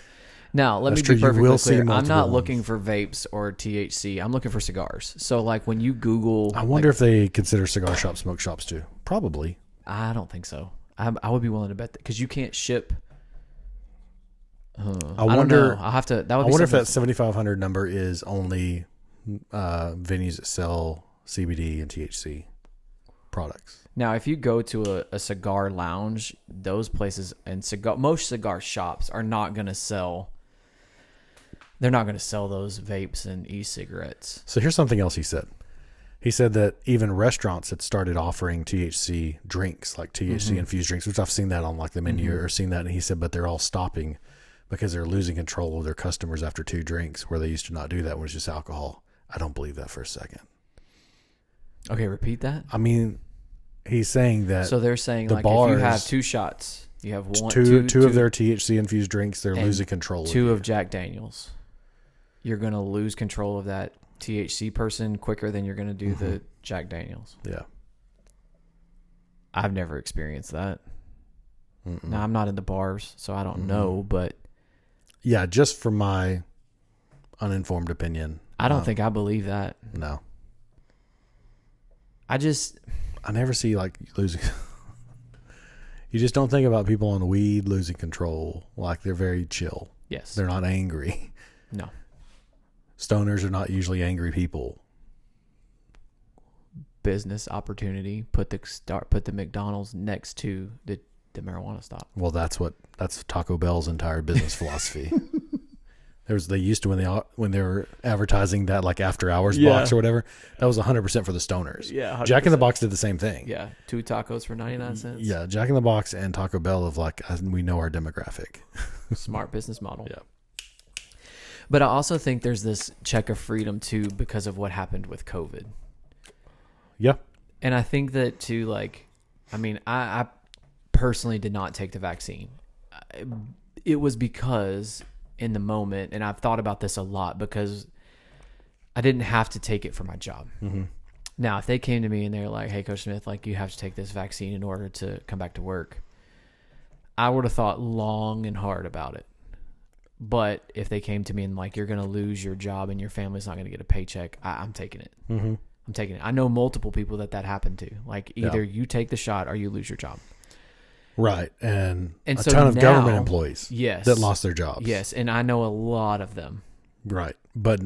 Speaker 2: Now, let me be perfectly clear. I'm not looking for vapes or THC. I'm looking for cigars. So, like when you Google,
Speaker 1: I wonder if they consider cigar shops smoke shops too. Probably.
Speaker 2: I don't think so. I would be willing to bet that, because you can't ship. I wonder. I'll have to. That would. I
Speaker 1: wonder if that 7,500 number is only venues that sell CBD and THC products.
Speaker 2: Now, if you go to a cigar lounge, those places and most cigar shops are not going to sell. They're not going to sell those vapes and e-cigarettes.
Speaker 1: So here's something else he said. He said that even restaurants had started offering THC drinks, like THC infused drinks, which I've seen that on like the menu or seen that. And he said, but they're all stopping because they're losing control of their customers after 2 drinks, where they used to not do that when it was just alcohol. I don't believe that for a second.
Speaker 2: Okay, repeat that.
Speaker 1: I mean, he's saying that.
Speaker 2: So they're saying like bars, if you have 2 shots, you have
Speaker 1: two of their THC infused drinks, they're losing control.
Speaker 2: 2 of Jack Daniels. You're going to lose control of that THC person quicker than you're going to do the Jack Daniels.
Speaker 1: Yeah.
Speaker 2: I've never experienced that. Now, I'm not in the bars, so I don't know, but
Speaker 1: Yeah, just from my uninformed opinion.
Speaker 2: I don't think I believe that.
Speaker 1: No.
Speaker 2: I
Speaker 1: never see like losing. You just don't think about people on weed losing control. Like they're very chill.
Speaker 2: Yes.
Speaker 1: They're not angry.
Speaker 2: No.
Speaker 1: Stoners are not usually angry people.
Speaker 2: Business opportunity. Put the McDonald's next to the marijuana stop.
Speaker 1: Well, that's Taco Bell's entire business philosophy. They used to when they were advertising that like after hours box or whatever. That was 100% for the stoners.
Speaker 2: Yeah, 100%.
Speaker 1: Jack in the Box did the same thing.
Speaker 2: Yeah, 2 tacos for 99 cents.
Speaker 1: Yeah, Jack in the Box and Taco Bell of like we know our demographic.
Speaker 2: Smart business model.
Speaker 1: Yeah.
Speaker 2: But I also think there's this check of freedom too because of what happened with COVID.
Speaker 1: Yeah.
Speaker 2: And I think that too, like, I mean, I personally did not take the vaccine. It was because in the moment, and I've thought about this a lot, because I didn't have to take it for my job.
Speaker 1: Mm-hmm.
Speaker 2: Now, if they came to me and they were like, hey, Coach Smith, like, you have to take this vaccine in order to come back to work, I would have thought long and hard about it. But if they came to me and like, you're going to lose your job and your family's not going to get a paycheck, I'm taking it.
Speaker 1: Mm-hmm.
Speaker 2: I'm taking it. I know multiple people that happened to. Like, either you take the shot or you lose your job.
Speaker 1: Right. And a
Speaker 2: so
Speaker 1: ton of
Speaker 2: now,
Speaker 1: government employees
Speaker 2: yes,
Speaker 1: that lost their jobs.
Speaker 2: Yes. And I know a lot of them.
Speaker 1: Right. But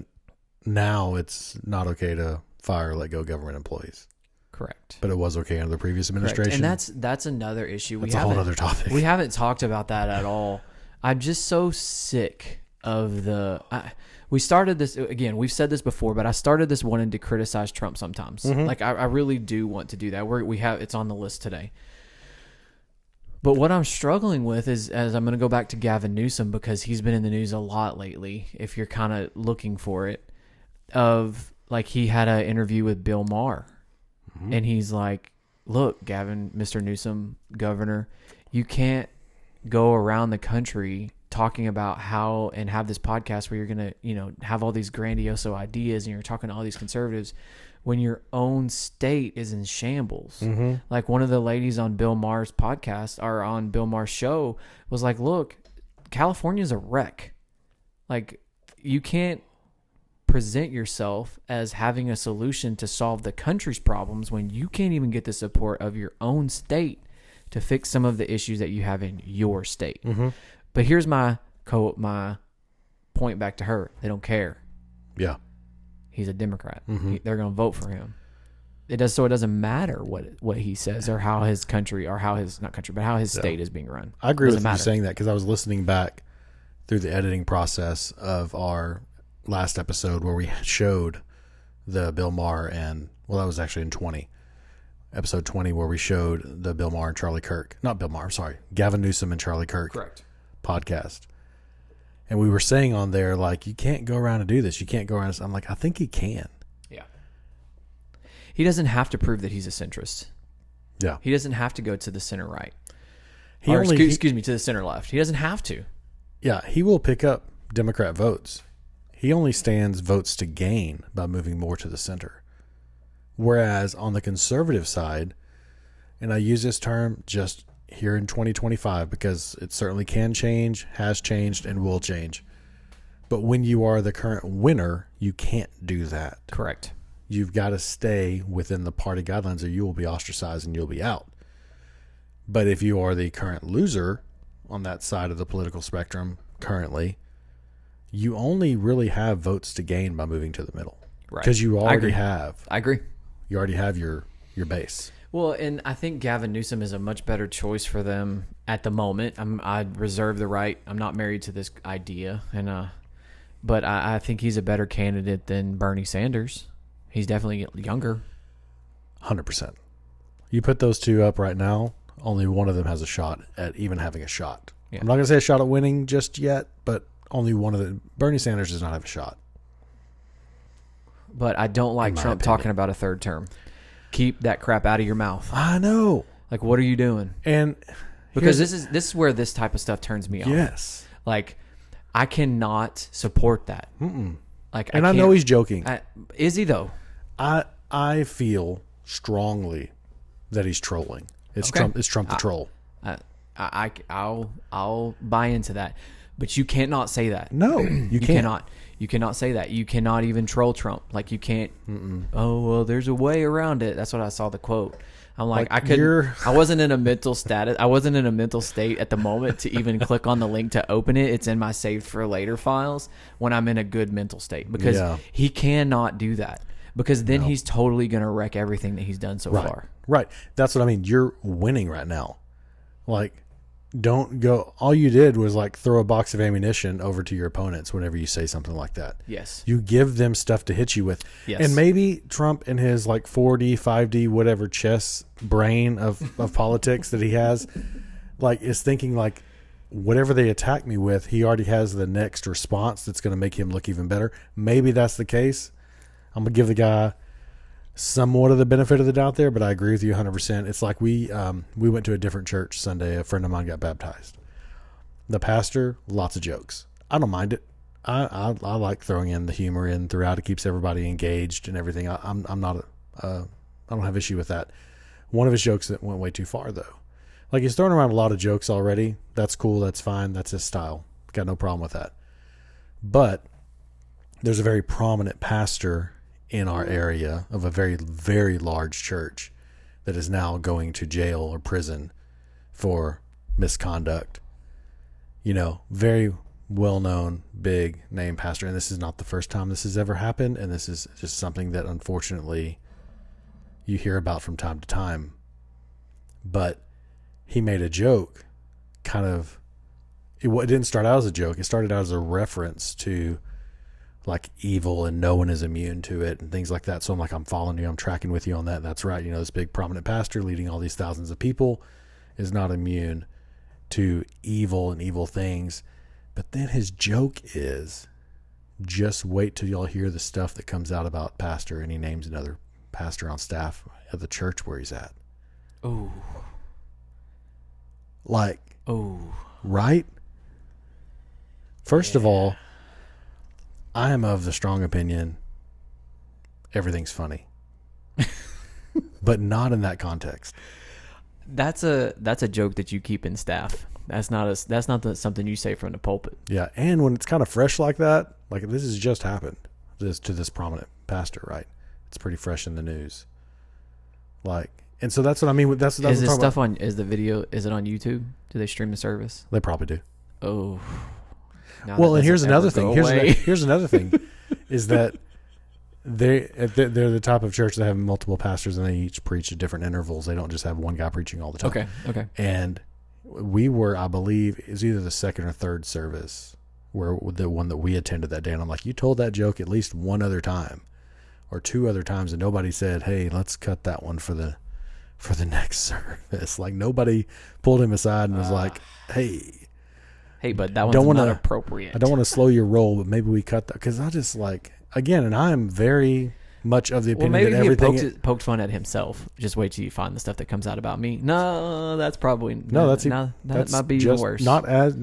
Speaker 1: now it's not okay to fire or let go government employees.
Speaker 2: Correct.
Speaker 1: But it was okay under the previous administration.
Speaker 2: Correct. And that's another issue.
Speaker 1: That's a whole other topic.
Speaker 2: We haven't talked about that at all. I'm just so sick of we started this, again, we've said this before, but I started this wanting to criticize Trump sometimes. Mm-hmm. Like, I really do want to do that. It's on the list today. But what I'm struggling with is, as I'm going to go back to Gavin Newsom, because he's been in the news a lot lately, if you're kind of looking for it, of like, he had an interview with Bill Maher. Mm-hmm. And he's like, look, Gavin, Mr. Newsom, governor, you can't go around the country talking about how, and have this podcast where you're going to, have all these grandiose ideas and you're talking to all these conservatives when your own state is in shambles. Mm-hmm. Like, one of the ladies on Bill Maher's podcast, or on Bill Maher's show, was like, look, California's a wreck. Like, you can't present yourself as having a solution to solve the country's problems when you can't even get the support of your own state to fix some of the issues that you have in your state. Mm-hmm. But here's my point back to her. They don't care.
Speaker 1: Yeah.
Speaker 2: He's a Democrat.
Speaker 1: Mm-hmm.
Speaker 2: They're going to vote for him. It doesn't matter what he says or how his country, or how his, not country, but how his state is being run.
Speaker 1: I agree with you saying that, because I was listening back through the editing process of our last episode where we showed the Bill Maher and, well, that was actually in episode 20, where we showed the Bill Maher and Charlie Kirk, not Bill Maher, I'm sorry, Gavin Newsom and Charlie Kirk.
Speaker 2: Correct.
Speaker 1: Podcast. And we were saying on there, like, you can't go around and do this. You can't go around. I'm like, I think he can.
Speaker 2: Yeah. He doesn't have to prove that he's a centrist.
Speaker 1: Yeah.
Speaker 2: He doesn't have to go to the center right.
Speaker 1: To
Speaker 2: the center left. He doesn't have to.
Speaker 1: Yeah. He will pick up Democrat votes. He only stands votes to gain by moving more to the center. Whereas on the conservative side, and I use this term just here in 2025 because it certainly can change, has changed, and will change. But when you are the current winner, you can't do that.
Speaker 2: Correct.
Speaker 1: You've got to stay within the party guidelines or you will be ostracized and you'll be out. But if you are the current loser on that side of the political spectrum currently, you only really have votes to gain by moving to the middle.
Speaker 2: Right.
Speaker 1: Because you already
Speaker 2: I agree.
Speaker 1: You already have your base.
Speaker 2: Well, and I think Gavin Newsom is a much better choice for them at the moment. I reserve the right. I'm not married to this idea, but I think he's a better candidate than Bernie Sanders. He's definitely younger.
Speaker 1: 100%. You put those two up right now, only one of them has a shot at even having a shot. Yeah. I'm not going to say a shot at winning just yet, but only one of them. Bernie Sanders does not have a shot.
Speaker 2: But I don't like Trump talking about a third term. Keep that crap out of your mouth.
Speaker 1: I know.
Speaker 2: Like, what are you doing?
Speaker 1: And
Speaker 2: because this is where this type of stuff turns me off.
Speaker 1: Yes.
Speaker 2: Like, I cannot support that.
Speaker 1: Mm-mm.
Speaker 2: Like,
Speaker 1: and I know he's joking.
Speaker 2: Is he though?
Speaker 1: I feel strongly that he's trolling. It's
Speaker 2: okay.
Speaker 1: Trump. It's Trump the troll.
Speaker 2: I'll buy into that. But you cannot say that.
Speaker 1: No, you
Speaker 2: You
Speaker 1: can't.
Speaker 2: cannot. You cannot say that. You cannot even troll Trump. Like you can't. Oh well, there's a way around it. That's what I saw the quote. I'm like I couldn't. I wasn't in a mental status. I wasn't in a mental state at the moment to even click on the link to open it. It's in my saved for later files when I'm in a good mental state because he cannot do that because then he's totally gonna wreck everything that he's done so far.
Speaker 1: Right. That's what I mean. You're winning right now. Like, don't go. All you did was like throw a box of ammunition over to your opponents whenever you say something like that.
Speaker 2: Yes.
Speaker 1: You give them stuff to hit you with.
Speaker 2: Yes.
Speaker 1: And maybe Trump in his like 4D, 5D, whatever chess brain of politics that he has, like is thinking like whatever they attack me with, he already has the next response that's going to make him look even better. Maybe that's the case. I'm going to give the guy somewhat of the benefit of the doubt there, but I agree with you 100%. It's like we went to a different church Sunday. A friend of mine got baptized. The pastor, lots of jokes. I don't mind it. I like throwing in the humor in throughout. It keeps everybody engaged and everything. I'm not I don't have issue with that. One of his jokes that went way too far though. Like he's throwing around a lot of jokes already. That's cool. That's fine. That's his style. Got no problem with that. But there's a very prominent pastor in our area of a very, very large church that is now going to jail or prison for misconduct. You know, very well-known, big name pastor. And this is not the first time this has ever happened. And this is just something that unfortunately you hear about from time to time. But he made a joke kind of, it didn't start out as a joke. It started out as a reference to like evil and no one is immune to it and things like that. So I'm like, I'm following you. I'm tracking with you on that. That's right. You know, this big prominent pastor leading all these thousands of people is not immune to evil and evil things. But then his joke is just wait till y'all hear the stuff that comes out about pastor. And he names another pastor on staff at the church where he's at.
Speaker 2: Oh.
Speaker 1: Like,
Speaker 2: oh,
Speaker 1: right? First of all, I am of the strong opinion everything's funny. But not in that context.
Speaker 2: That's a joke that you keep in staff. That's not something you say from the pulpit.
Speaker 1: Yeah, and when it's kind of fresh like that, like this has just happened to this prominent pastor, right? It's pretty fresh in the news. Like, and so that's what I mean. That's
Speaker 2: is this stuff on? Is the video? Is it on YouTube? Do they stream the service?
Speaker 1: They probably do.
Speaker 2: Oh.
Speaker 1: Well, and here's another thing. Here's another thing, is that they're the type of church that have multiple pastors and they each preach at different intervals. They don't just have one guy preaching all the time.
Speaker 2: Okay.
Speaker 1: And we were, I believe, it was either the second or third service where the one that we attended that day. And I'm like, you told that joke at least one other time or two other times, and nobody said, "Hey, let's cut that one for the next service." Like nobody pulled him aside and was like,
Speaker 2: Hey, but that one's not appropriate.
Speaker 1: I don't want to slow your roll, but maybe we cut that because I just like again, and I am very much of the opinion
Speaker 2: maybe
Speaker 1: that everything
Speaker 2: he poked fun at himself. Just wait till you find the stuff that comes out about me. No, that's probably that might be even worse.
Speaker 1: Not as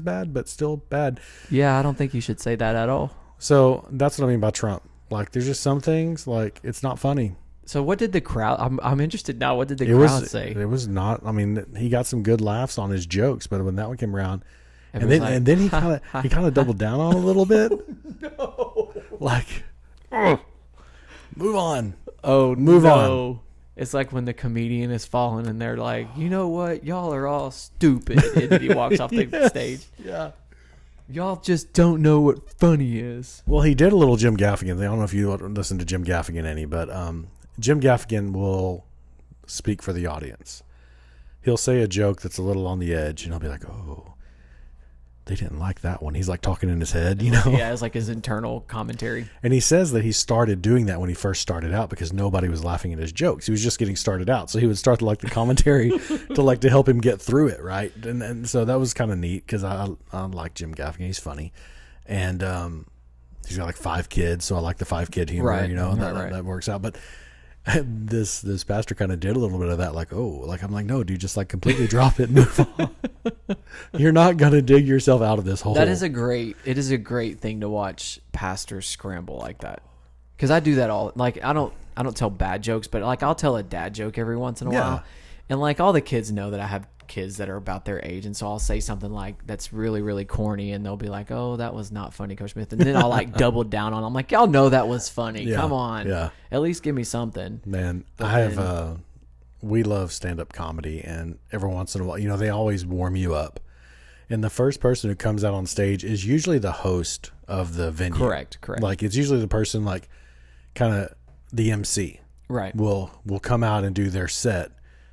Speaker 1: bad, but still bad.
Speaker 2: Yeah, I don't think you should say that at all.
Speaker 1: So that's what I mean by Trump. Like, there's just some things like it's not funny.
Speaker 2: So what did the crowd? I'm interested now. What did the crowd say?
Speaker 1: It was not. I mean, he got some good laughs on his jokes, but when that one came around, and then he kind of doubled down on it a little bit.
Speaker 2: No,
Speaker 1: like, move on.
Speaker 2: Oh,
Speaker 1: move on.
Speaker 2: It's like when the comedian is falling and they're like, you know what, y'all are all stupid, and then he walks off the stage.
Speaker 1: Yeah.
Speaker 2: Y'all just don't know what funny is.
Speaker 1: Well, he did a little Jim Gaffigan. I don't know if you listen to Jim Gaffigan any, but Jim Gaffigan will speak for the audience. He'll say a joke that's a little on the edge, and he'll be like, "Oh, they didn't like that one." He's like talking in his head, you know?
Speaker 2: Yeah, it's like his internal commentary.
Speaker 1: And he says that he started doing that when he first started out because nobody was laughing at his jokes. He was just getting started out, so he would start to like the commentary to help him get through it, right? And so that was kind of neat because I like Jim Gaffigan. He's funny, and he's got like 5 kids, so I like the 5-kid humor,
Speaker 2: right,
Speaker 1: you know, and
Speaker 2: right.
Speaker 1: that works out. But this pastor kind of did a little bit of that, like, I'm like, no, dude, just like completely drop it and move on. You're not gonna dig yourself out of this hole.
Speaker 2: It is a great thing to watch pastors scramble like that, because I do that all. Like I don't tell bad jokes, but like I'll tell a dad joke every once in a while, and like all the kids know that I have kids that are about their age, and so I'll say something like that's really, really corny, and they'll be like, "Oh, that was not funny, Coach Smith," and then I'll like double down on. I'm like, "Y'all know that was funny.
Speaker 1: Yeah,
Speaker 2: Come on,
Speaker 1: yeah.
Speaker 2: at least give me something."
Speaker 1: Man,
Speaker 2: But
Speaker 1: I have.
Speaker 2: then-
Speaker 1: We love stand-up comedy, and every once in a while, they always warm you up. And the first person who comes out on stage is usually the host of the venue.
Speaker 2: Correct.
Speaker 1: Like it's usually the person, like kind of the MC
Speaker 2: Right.
Speaker 1: will come out and do their set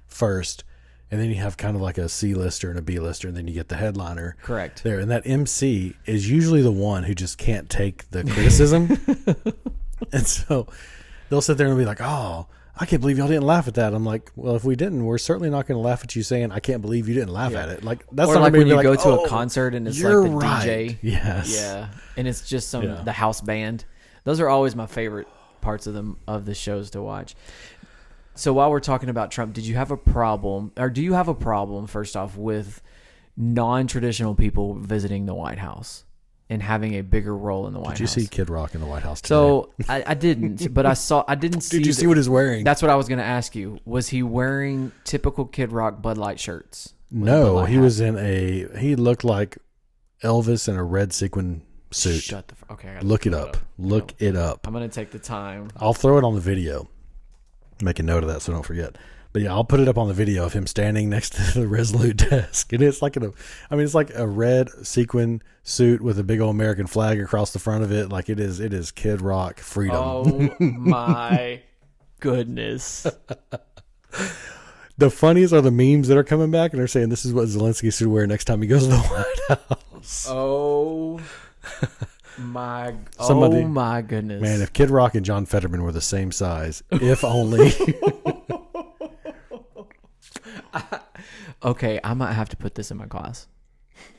Speaker 1: first, and then you have kind of like a C-lister and a B-lister, and then you get the headliner.
Speaker 2: Correct.
Speaker 1: There, and that MC is usually the one who just can't take the criticism, and so they'll sit there and be like, "Oh, I can't believe y'all didn't laugh at that." I'm like, "Well, if we didn't, we're certainly not going to laugh at you saying I can't believe you didn't laugh
Speaker 2: Yeah.
Speaker 1: at it." Like that's
Speaker 2: Or
Speaker 1: not
Speaker 2: like
Speaker 1: gonna
Speaker 2: when
Speaker 1: be
Speaker 2: you
Speaker 1: like,
Speaker 2: go to
Speaker 1: "Oh,
Speaker 2: a concert and it's like
Speaker 1: you're
Speaker 2: the
Speaker 1: right."
Speaker 2: DJ.
Speaker 1: Yes.
Speaker 2: Yeah, and it's just
Speaker 1: Yeah.
Speaker 2: the house band. Those are always my favorite parts of the shows to watch. So while we're talking about Trump, do you have a problem first off with non-traditional people visiting the White House and having a bigger role in the White
Speaker 1: Did you
Speaker 2: House?
Speaker 1: see Kid Rock in the White House today?
Speaker 2: So I didn't, but I didn't see.
Speaker 1: Did you see what he's wearing?
Speaker 2: That's what I was going to ask you. Was he wearing typical Kid Rock Bud Light shirts? with a Bud
Speaker 1: No,
Speaker 2: Light
Speaker 1: he
Speaker 2: hat?
Speaker 1: was he looked like Elvis in a red sequin suit.
Speaker 2: Shut the. Okay, I gotta
Speaker 1: Look it
Speaker 2: that
Speaker 1: up. Look it up.
Speaker 2: I'm gonna take the time.
Speaker 1: I'll throw it on the video. Make a note of that so don't forget. But yeah, I'll put it up on the video of him standing next to the Resolute desk. And it's like it's like a red sequin suit with a big old American flag across the front of it. Like it is Kid Rock freedom.
Speaker 2: Oh my goodness!
Speaker 1: The funniest are the memes that are coming back, and they're saying this is what Zelensky should wear next time he goes to the White House.
Speaker 2: Oh my!
Speaker 1: Somebody-
Speaker 2: oh my goodness!
Speaker 1: Man, if Kid Rock and John Fetterman were the same size, if only.
Speaker 2: Okay, I might have to put this in my class.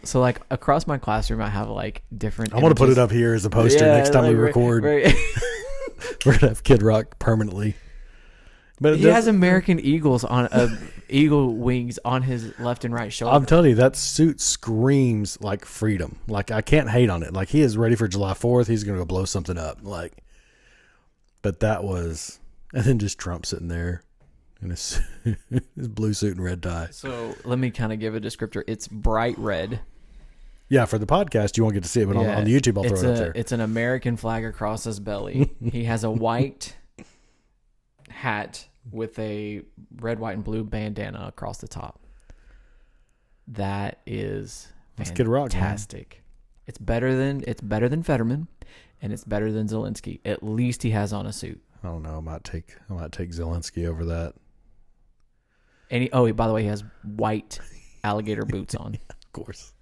Speaker 2: So like across my classroom, I have like different.
Speaker 1: I'm going to put it
Speaker 2: images.
Speaker 1: up here as a poster next time we record.
Speaker 2: Right.
Speaker 1: We're going to have Kid Rock permanently. But
Speaker 2: He has American Eagles on eagle wings on his left and right shoulder.
Speaker 1: I'm telling you, that suit screams like freedom. Like I can't hate on it. Like he is ready for July 4th. He's going to go blow something up. Like, but that was, and then just Trump sitting there in his, his blue suit and red tie.
Speaker 2: So let me kind of give a descriptor. It's bright red.
Speaker 1: Yeah, for the podcast, you won't get to see it, but on the YouTube, I'll throw it up there.
Speaker 2: It's an American flag across his belly. He has a white hat with a red, white, and blue bandana across the top. That is
Speaker 1: That's Kid Rock, man.
Speaker 2: fantastic. It's better than Fetterman, and it's better than Zelensky. At least he has on a suit.
Speaker 1: I don't know. I might take Zelensky over that.
Speaker 2: And by the way, he has white alligator boots on.
Speaker 1: Of course.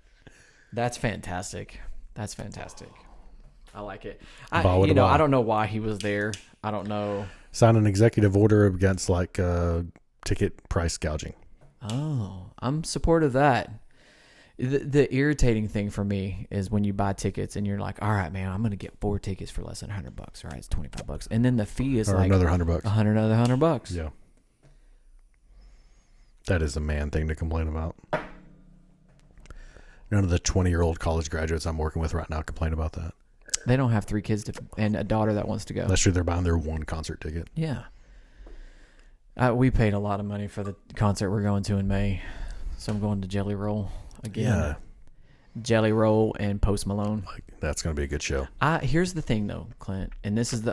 Speaker 2: That's fantastic. That's fantastic. I like it.
Speaker 1: Bow to
Speaker 2: I
Speaker 1: bow.
Speaker 2: don't know why he was there. I don't know.
Speaker 1: Sign an executive order against like ticket price gouging.
Speaker 2: Oh, I'm supportive of that. The irritating thing for me is when you buy tickets and you're like, all right, man, I'm going to get 4 tickets for less than $100. All right, it's $25. And then the fee is
Speaker 1: Or
Speaker 2: like
Speaker 1: another $100.
Speaker 2: another $100.
Speaker 1: Yeah. That is a man thing to complain about. None of the 20-year-old college graduates I'm working with right now complain about that.
Speaker 2: They don't have 3 kids and a daughter that wants to go.
Speaker 1: That's true. They're buying their one concert ticket.
Speaker 2: Yeah. We paid a lot of money for the concert we're going to in May. So I'm going to Jelly Roll again.
Speaker 1: Yeah.
Speaker 2: Jelly Roll and Post Malone.
Speaker 1: Like, that's going to be a good show.
Speaker 2: Here's the thing though, Clint, and this is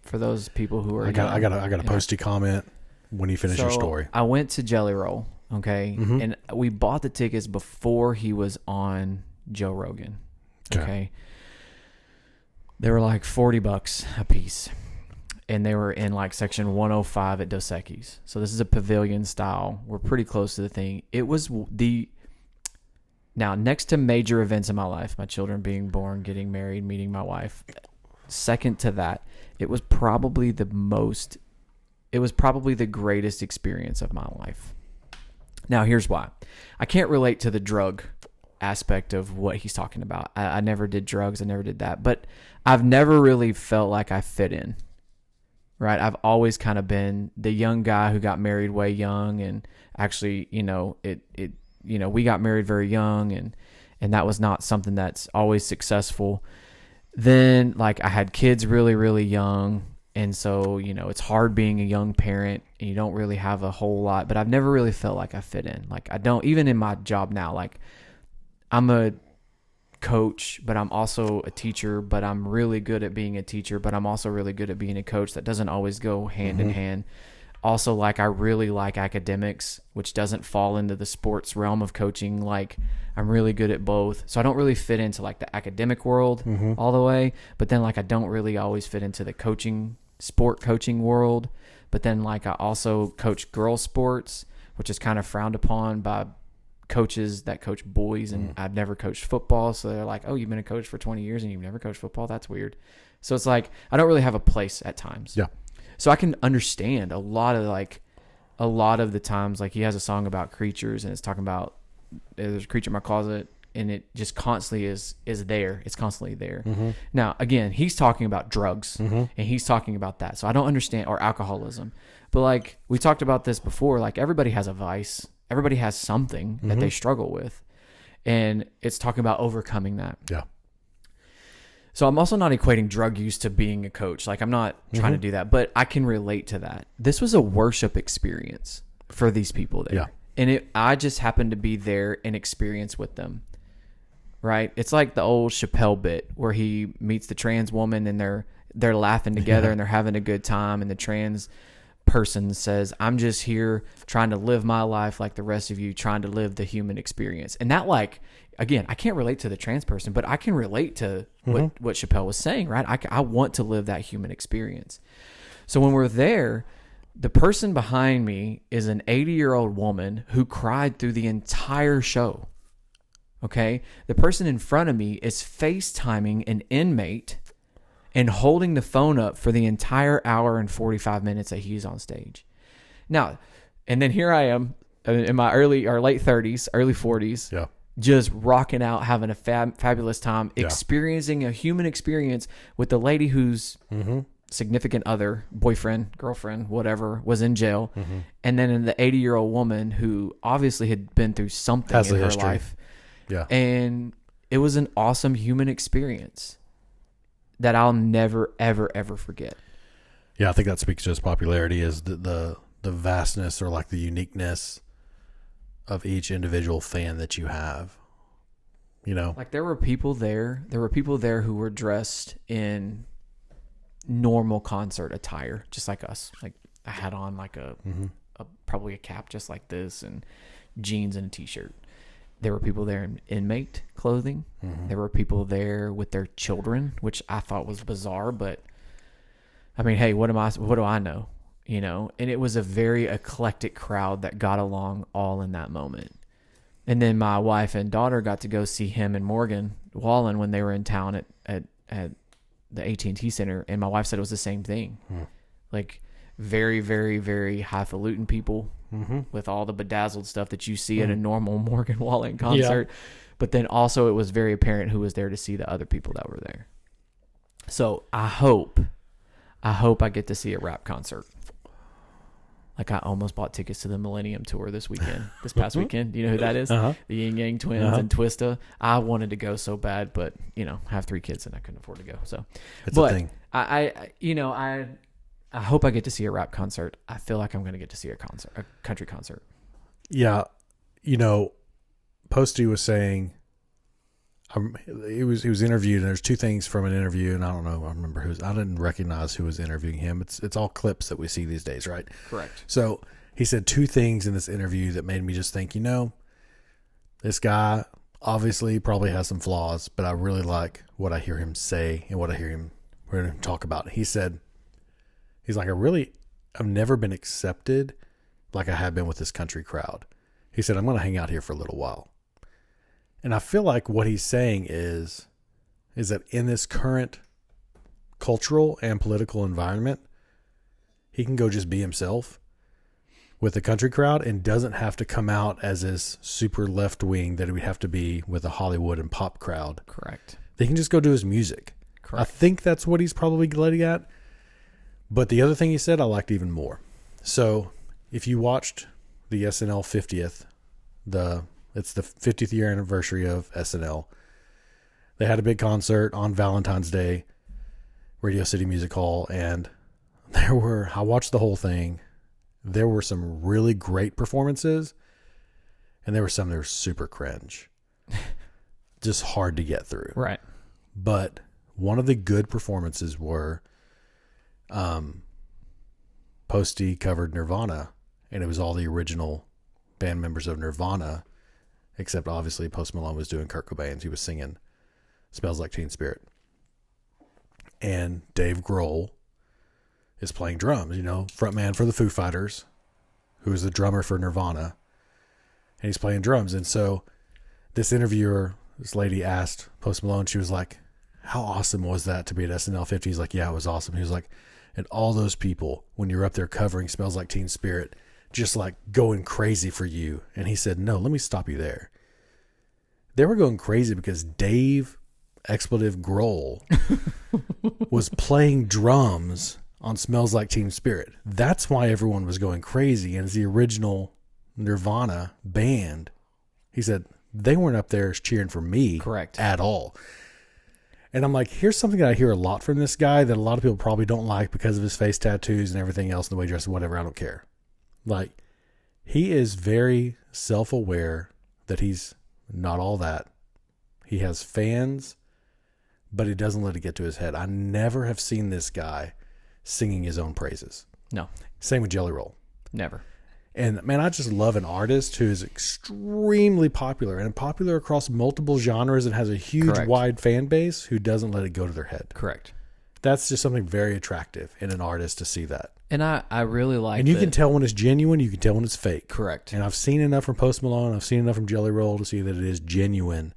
Speaker 2: for those people who are
Speaker 1: I got a
Speaker 2: young,
Speaker 1: posty comment when you finish your story.
Speaker 2: I went to Jelly Roll, okay,
Speaker 1: Mhm.
Speaker 2: and we bought the tickets before he was on Joe Rogan. Okay. They were like $40 a piece. And they were in like section 105 at Dos Equis. So this is a pavilion style. We're pretty close to the thing. It was now next to major events in my life, my children being born, getting married, meeting my wife. Second to that, it was probably the greatest experience of my life. Now here's why. I can't relate to the drug aspect of what he's talking about. I never did drugs. I never did that. But I've never really felt like I fit in. Right. I've always kind of been the young guy who got married way young, and actually, we got married very young, and that was not something that's always successful. Then like I had kids really, really young, And so, it's hard being a young parent and you don't really have a whole lot, but I've never really felt like I fit in. Like I don't, even in my job now, like I'm a coach, but I'm also a teacher, but I'm really good at being a teacher, but I'm also really good at being a coach. That doesn't always go hand in hand. Also, like, I really like academics, which doesn't fall into the sports realm of coaching. Like, I'm really good at both. So I don't really fit into like the academic world all the way, but then like I don't really always fit into the sport coaching world. But then like I also coach girls sports, which is kind of frowned upon by coaches that coach boys, and I've never coached football. So they're like, oh, you've been a coach for 20 years and you've never coached football? That's weird. So it's like, I don't really have a place at times.
Speaker 1: Yeah.
Speaker 2: So I can understand a lot of the times, like he has a song about creatures and it's talking about there's a creature in my closet, and it just constantly is there. It's constantly there. Now, again, he's talking about drugs and he's talking about that. So I don't understand, or alcoholism. But like we talked about this before, like everybody has a vice. Everybody has something that they struggle with. And it's talking about overcoming that.
Speaker 1: Yeah.
Speaker 2: So I'm also not equating drug use to being a coach. Like I'm not trying to do that, but I can relate to that. This was a worship experience for these people there.
Speaker 1: Yeah.
Speaker 2: And I just happened to be there and experience with them. Right? It's like the old Chappelle bit where he meets the trans woman and they're laughing together and they're having a good time, and the trans person says, I'm just here trying to live my life like the rest of you, trying to live the human experience. And that, like, again, I can't relate to the trans person, but I can relate to what Chappelle was saying, right? I want to live that human experience. So when we're there, the person behind me is an 80-year-old woman who cried through the entire show. Okay? The person in front of me is FaceTiming an inmate and holding the phone up for the entire hour and 45 minutes that he's on stage. Now, and then here I am in my late 30s, early 40s, just rocking out, having a fabulous time, experiencing a human experience with the lady whose significant other, boyfriend, girlfriend, whatever, was in jail. And then in the 80-year-old woman who obviously had been through something in her life.
Speaker 1: Yeah.
Speaker 2: And it was an awesome human experience that I'll never, ever, ever forget.
Speaker 1: Yeah, I think that speaks to his popularity, is the vastness, or like the uniqueness of each individual fan that you have. Like
Speaker 2: there were people there who were dressed in normal concert attire, just like us. Like I had on like a probably a cap just like this, and jeans and a t-shirt. There were people there in inmate clothing. There were people there with their children, which I thought was bizarre, but I mean, hey, what do I know? And it was a very eclectic crowd that got along all in that moment. And then my wife and daughter got to go see him and Morgan Wallen when they were in town at the AT&T Center. And my wife said it was the same thing. Like very, very, very highfalutin people with all the bedazzled stuff that you see at a normal Morgan Wallen concert. But then also it was very apparent who was there to see the other people that were there. So I hope I get to see a rap concert. Like I almost bought tickets to the Millennium Tour this past weekend. Do you know who that is? The Yin Yang Twins and Twista. I wanted to go so bad, but I have 3 kids and I couldn't afford to go. So
Speaker 1: it's a thing.
Speaker 2: I hope I get to see a rap concert. I feel like I'm going to get to see a country concert.
Speaker 1: Yeah. Posty was saying, he was interviewed, and there's 2 things from an interview, and I don't know, I remember I didn't recognize who was interviewing him. It's all clips that we see these days, right?
Speaker 2: Correct.
Speaker 1: So he said 2 things in this interview that made me just think, this guy obviously probably has some flaws, but I really like what I hear him say and what I hear him talk about. He said, he's like, I've never been accepted like I have been with this country crowd. He said, I'm going to hang out here for a little while. And I feel like what he's saying is that in this current cultural and political environment, he can go just be himself with the country crowd and doesn't have to come out as this super left wing that he would have to be with a Hollywood and pop crowd.
Speaker 2: Correct.
Speaker 1: They can just go do his music. Correct. I think that's what he's probably getting at. But the other thing he said, I liked even more. So if you watched the SNL 50th, it's the 50th year anniversary of SNL. They had a big concert on Valentine's Day, Radio City Music Hall, and I watched the whole thing. There were some really great performances, and there were some that were super cringe. Just hard to get through.
Speaker 2: Right.
Speaker 1: But one of the good performances were Posty covered Nirvana, and it was all the original band members of Nirvana, except obviously Post Malone was doing Kurt Cobain's. He was singing Smells Like Teen Spirit. And Dave Grohl is playing drums, frontman for the Foo Fighters, who is the drummer for Nirvana, and he's playing drums. And so this interviewer, this lady asked Post Malone, she was like, how awesome was that to be at SNL 50? He's like, yeah, it was awesome. He was like, and all those people, when you're up there covering Smells Like Teen Spirit, just like going crazy for you. And he said, no, let me stop you there. They were going crazy because Dave Expletive Grohl was playing drums on Smells Like Teen Spirit. That's why everyone was going crazy. And it's the original Nirvana band. He said, they weren't up there cheering for me.
Speaker 2: Correct.
Speaker 1: At all. And I'm like, here's something that I hear a lot from this guy that a lot of people probably don't like because of his face tattoos and everything else and the way he dresses, whatever. I don't care. Like, he is very self-aware that he's not all that. He has fans, but he doesn't let it get to his head. I never have seen this guy singing his own praises.
Speaker 2: No.
Speaker 1: Same with Jelly Roll.
Speaker 2: Never.
Speaker 1: And man, I just love an artist who is extremely popular and popular across multiple genres and has a huge,
Speaker 2: Correct.
Speaker 1: wide fan base who doesn't let it go to their head.
Speaker 2: Correct.
Speaker 1: That's just something very attractive in an artist to see that.
Speaker 2: And I really like
Speaker 1: And you can tell when it's genuine, you can tell when it's fake.
Speaker 2: Correct.
Speaker 1: And I've seen enough from Post Malone, I've seen enough from Jelly Roll to see that it is genuine,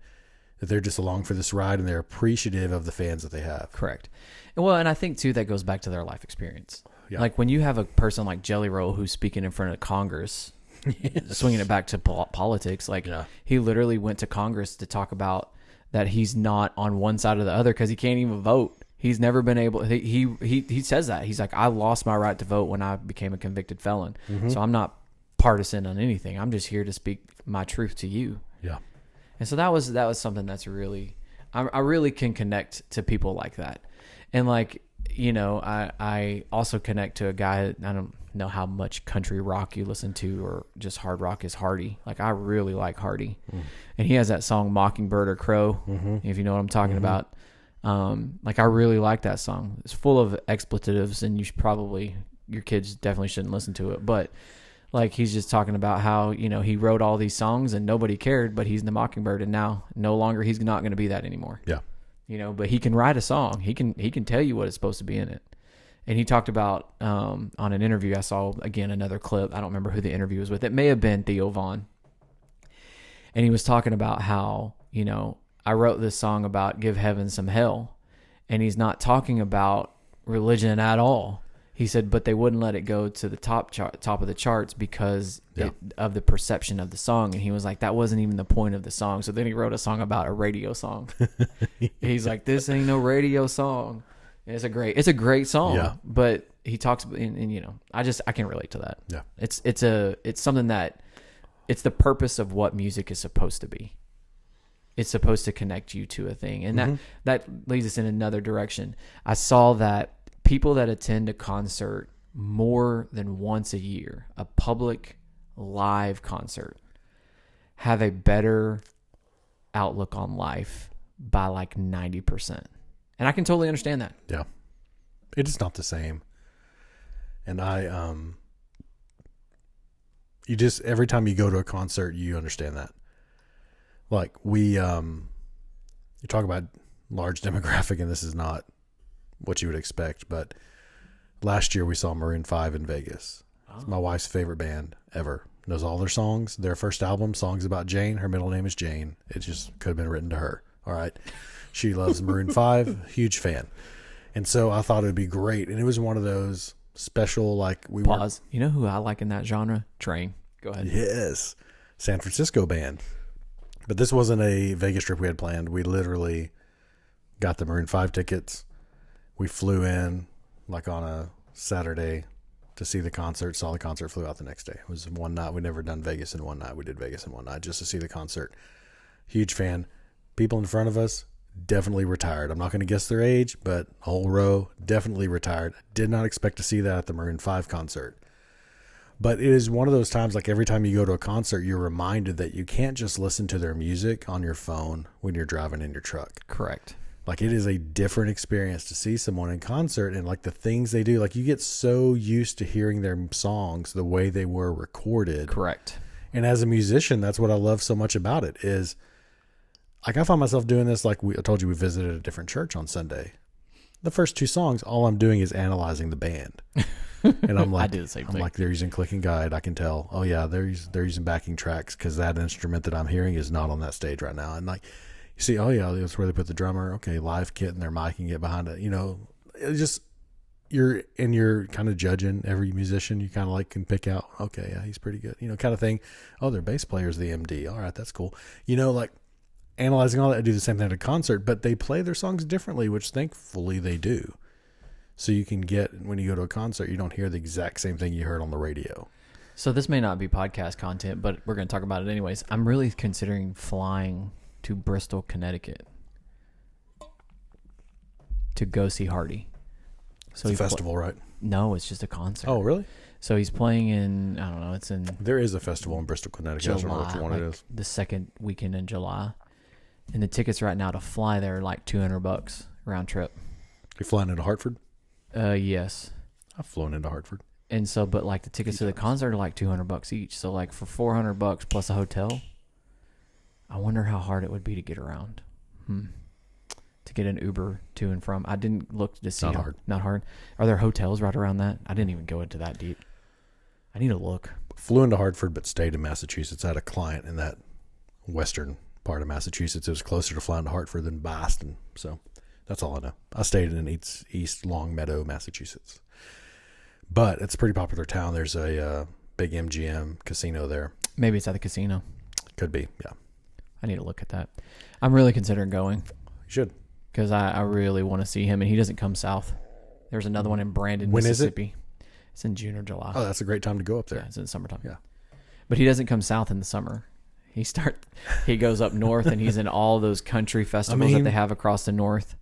Speaker 1: that they're just along for this ride and they're appreciative of the fans that they have.
Speaker 2: Correct. And I think, too, that goes back to their life experience.
Speaker 1: Yeah.
Speaker 2: Like, when you have a person like Jelly Roll who's speaking in front of Congress, swinging it back to politics, like, he literally went to Congress to talk about that he's not on one side or the other because he can't even vote. He's never been able. He says that. He's like, I lost my right to vote when I became a convicted felon. Mm-hmm. So I'm not partisan on anything. I'm just here to speak my truth to you.
Speaker 1: Yeah.
Speaker 2: And so that was something that's really, I really can connect to people like that. And like, I also connect to a guy, I don't know how much country rock you listen to or just hard rock is Hardy. Like, I really like Hardy. And he has that song Mockingbird or Crow, if you know what I'm talking about. Like, I really like that song. It's full of expletives and your kids definitely shouldn't listen to it. But like, he's just talking about how, he wrote all these songs and nobody cared, but he's in the Mockingbird and now no longer he's not going to be that anymore.
Speaker 1: Yeah.
Speaker 2: But he can write a song. He can tell you what is supposed to be in it. And he talked about, on an interview, I saw, again, another clip. I don't remember who the interview was with. It may have been Theo Von. And he was talking about how, I wrote this song about give heaven some hell. And he's not talking about religion at all. He said, but they wouldn't let it go to the top of the charts because of the perception of the song. And he was like, that wasn't even the point of the song. So then he wrote a song about a radio song. He's like, this ain't no radio song. And it's a great song.
Speaker 1: Yeah.
Speaker 2: But he talks, and I can relate to that.
Speaker 1: Yeah.
Speaker 2: It's something that, it's the purpose of what music is supposed to be. It's supposed to connect you to a thing. And that leads us in another direction. I saw that people that attend a concert more than once a year, a public live concert, have a better outlook on life by like 90%. And I can totally understand that.
Speaker 1: Yeah. It is not the same. And you just, every time you go to a concert, you understand that. Like you talk about large demographic, and this is not what you would expect, but last year we saw Maroon 5 in Vegas. It's my wife's favorite band ever. Knows all their songs. Their first album, Songs About Jane. Her middle name is Jane. It just could have been written to her. All right. She loves Maroon 5. Huge fan. And so I thought it would be great. And it was one of those special, like, we
Speaker 2: Pause. You know who I like in that genre? Train. Go ahead.
Speaker 1: Yes. San Francisco band. But this wasn't a Vegas trip we had planned. We literally got the Maroon 5 tickets. We flew in like on a Saturday to see the concert, saw the concert, flew out the next day. It was one night. We'd never done Vegas in one night. We did Vegas in one night just to see the concert. Huge fan. People in front of us, definitely retired. I'm not going to guess their age, but a whole row, definitely retired. Did not expect to see that at the Maroon 5 concert. But it is one of those times, like every time you go to a concert, you're reminded that you can't just listen to their music on your phone when you're driving in your truck.
Speaker 2: Correct.
Speaker 1: Like it is a different experience to see someone in concert, and like the things they do, like you get so used to hearing their songs the way they were recorded.
Speaker 2: Correct.
Speaker 1: And as a musician, that's what I love so much about it is like I find myself doing this. Like I told you, we visited a different church on Sunday. The first 2 songs, all I'm doing is analyzing the band. And I'm like,
Speaker 2: I do the same thing.
Speaker 1: I'm like, they're using Click and Guide. I can tell. Oh yeah, they're using backing tracks because that instrument that I'm hearing is not on that stage right now. And like, you see, oh yeah, that's where they put the drummer. Okay, live kit and their mic and get behind it. You know, it just you're kind of judging every musician. You kind of like can pick out. Okay, yeah, he's pretty good. You know, kind of thing. Oh, their bass player's the MD. All right, that's cool. You know, like analyzing all that. I do the same thing at a concert, but they play their songs differently, which thankfully they do. So you can get, when you go to a concert, you don't hear the exact same thing you heard on the radio.
Speaker 2: So this may not be podcast content, but we're going to talk about it anyways. I'm really considering flying to Bristol, Connecticut to go see Hardy.
Speaker 1: So it's a festival, right?
Speaker 2: No, it's just a concert.
Speaker 1: Oh, really?
Speaker 2: So he's playing in, I don't know, it's in
Speaker 1: There is a festival in Bristol, Connecticut.
Speaker 2: July,
Speaker 1: I don't know which one
Speaker 2: like
Speaker 1: it is.
Speaker 2: the second weekend in July. And the tickets right now to fly there are like $200 round trip.
Speaker 1: You're flying into Hartford?
Speaker 2: Yes.
Speaker 1: I've flown into Hartford.
Speaker 2: And so, but like the tickets to the concert are like $200 each. So like for $400 plus a hotel, I wonder how hard it would be to get around. To get an Uber to and from. I didn't look to see.
Speaker 1: Not hard.
Speaker 2: Not hard. Are there hotels right around that? I didn't even go into that deep. I need to look.
Speaker 1: Flew into Hartford, but stayed in Massachusetts. I had a client in that western part of Massachusetts. It was closer to flying to Hartford than Boston. So that's all I know. I stayed in East Longmeadow, Massachusetts. But it's a pretty popular town. There's a big MGM casino there.
Speaker 2: Maybe it's at the casino.
Speaker 1: Could be, yeah.
Speaker 2: I need to look at that. I'm really considering going.
Speaker 1: You should.
Speaker 2: Because I really want to see him, and he doesn't come south. There's another one in Brandon,
Speaker 1: When is it?
Speaker 2: Mississippi. It's in June or July.
Speaker 1: Oh, that's a great time to go up there.
Speaker 2: Yeah, it's in the summertime.
Speaker 1: Yeah.
Speaker 2: But he doesn't come south in the summer. He goes up north, and he's in all those country festivals that they have across the north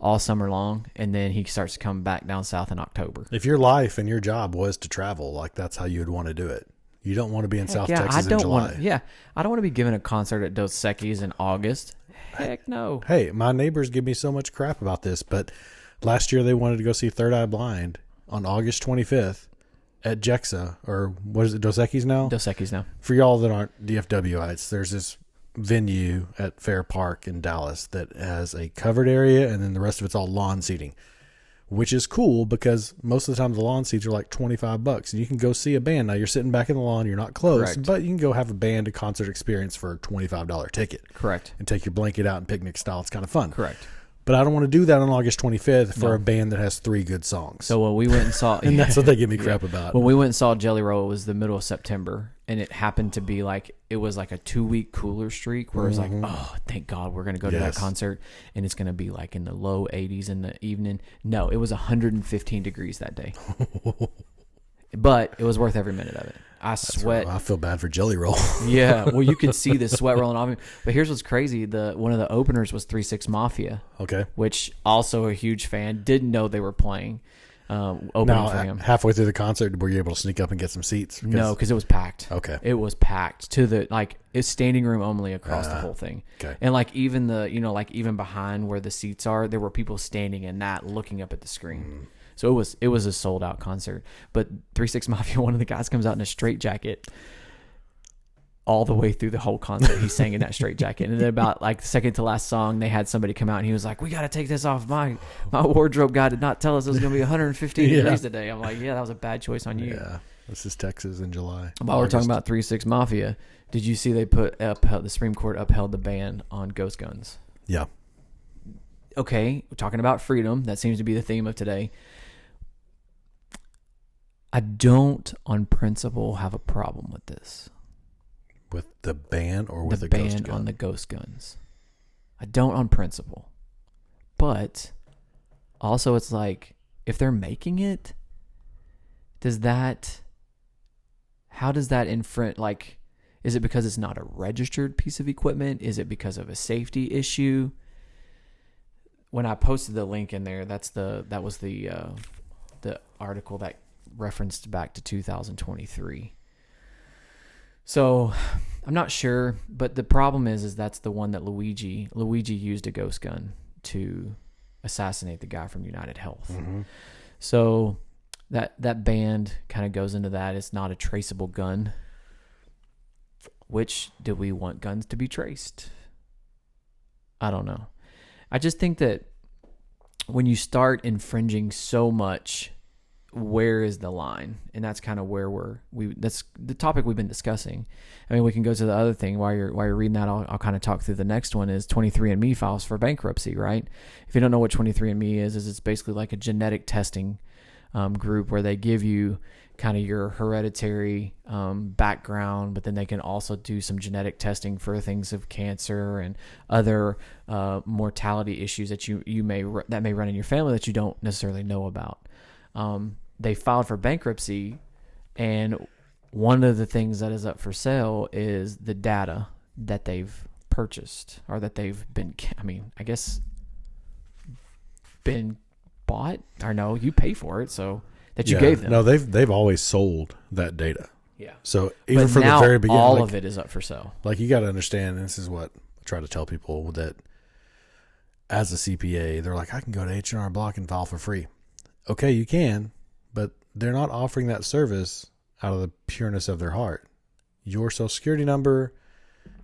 Speaker 2: all summer long, and then he starts to come back down south in October.
Speaker 1: If your life and your job was to travel, like that's how you would want to do it. You don't want to be in South Texas in July.
Speaker 2: I don't want to be giving a concert at Dos Equis in August. Heck no.
Speaker 1: Hey, my neighbors give me so much crap about this, but last year they wanted to go see Third Eye Blind on August 25th at Jexa, or what is it, Dos Equis now?
Speaker 2: Dos Equis now.
Speaker 1: For y'all that aren't DFWites, there's this venue at Fair Park in Dallas that has a covered area, and then the rest of it's all lawn seating, which is cool because most of the time the lawn seats are like $25 and you can go see a band. Now you're sitting back in the lawn, you're not close,
Speaker 2: Correct.
Speaker 1: but you can go have a concert experience for a $25 ticket.
Speaker 2: Correct.
Speaker 1: And take your blanket out and picnic style. It's kind of fun.
Speaker 2: Correct.
Speaker 1: But I don't want to do that on August 25th for a band that has 3 good songs.
Speaker 2: So when we went and saw...
Speaker 1: and that's what they give me crap about.
Speaker 2: When we went and saw Jelly Roll, it was the middle of September, and it happened to be like, it was like a 2-week cooler streak where it was like, oh, thank God we're going to go to that concert, and it's going to be like in the low 80s in the evening. No, it was 115 degrees that day. But it was worth every minute of it. I sweat.
Speaker 1: I feel bad for Jelly Roll.
Speaker 2: Yeah, well, you could see the sweat rolling off me. But here's what's crazy: one of the openers was 3-6 Mafia.
Speaker 1: Okay.
Speaker 2: Which also a huge fan. Didn't know they were playing. Opening for him.
Speaker 1: Halfway through the concert, were you able to sneak up and get some seats?
Speaker 2: No, because it was packed.
Speaker 1: Okay.
Speaker 2: It was packed to it's standing room only across the whole thing.
Speaker 1: Okay.
Speaker 2: And like even even behind where the seats are, there were people standing in that looking up at the screen. So it was a sold out concert. But 3-6 Mafia, one of the guys comes out in a straitjacket all the way through the whole concert. He sang in that straitjacket. And then about like the second to last song, they had somebody come out and he was like, "We got to take this off. My wardrobe guy did not tell us it was going to be 115 degrees today." I'm like, yeah, that was a bad choice on you.
Speaker 1: Yeah. This is Texas in July.
Speaker 2: While we're talking about 3-6 Mafia, did you see they the Supreme Court upheld the ban on ghost guns?
Speaker 1: Yeah.
Speaker 2: Okay, we're talking about freedom. That seems to be the theme of today. I don't, on principle, have a problem with this.
Speaker 1: With the ban or with the
Speaker 2: ban
Speaker 1: ghost gun?
Speaker 2: on the ghost guns. I don't on principle. But also it's like, if they're making it, how does that infringe, like, is it because it's not a registered piece of equipment? Is it because of a safety issue? when I posted the link in there, that was the article that referenced back to 2023. So I'm not sure, but the problem is that's the one that Luigi used a ghost gun to assassinate the guy from United Health.
Speaker 1: Mm-hmm.
Speaker 2: So that band kind of goes into that. It's not a traceable gun. Which do we want guns to be traced? I don't know. I just think that when you start infringing so much, where is the line? And that's kind of where that's the topic we've been discussing. I mean, we can go to the other thing while you're reading that. I'll kind of talk through the next one is 23andMe files for bankruptcy, right? If you don't know what 23andMe is it's basically like a genetic testing group where they give you kind of your hereditary background, but then they can also do some genetic testing for things of cancer and other mortality issues that that may run in your family that you don't necessarily know about. They filed for bankruptcy, and one of the things that is up for sale is the data that they've purchased or that they've been, I guess, been bought or no, you pay for it. So that you gave them.
Speaker 1: No, they've always sold that data.
Speaker 2: Yeah.
Speaker 1: So even
Speaker 2: but
Speaker 1: from
Speaker 2: now
Speaker 1: the very beginning,
Speaker 2: all of it is up for sale.
Speaker 1: Like you got to understand, and this is what I try to tell people that as a CPA, they're like, I can go to H&R Block and file for free. Okay, you can, but they're not offering that service out of the pureness of their heart. Your Social Security number,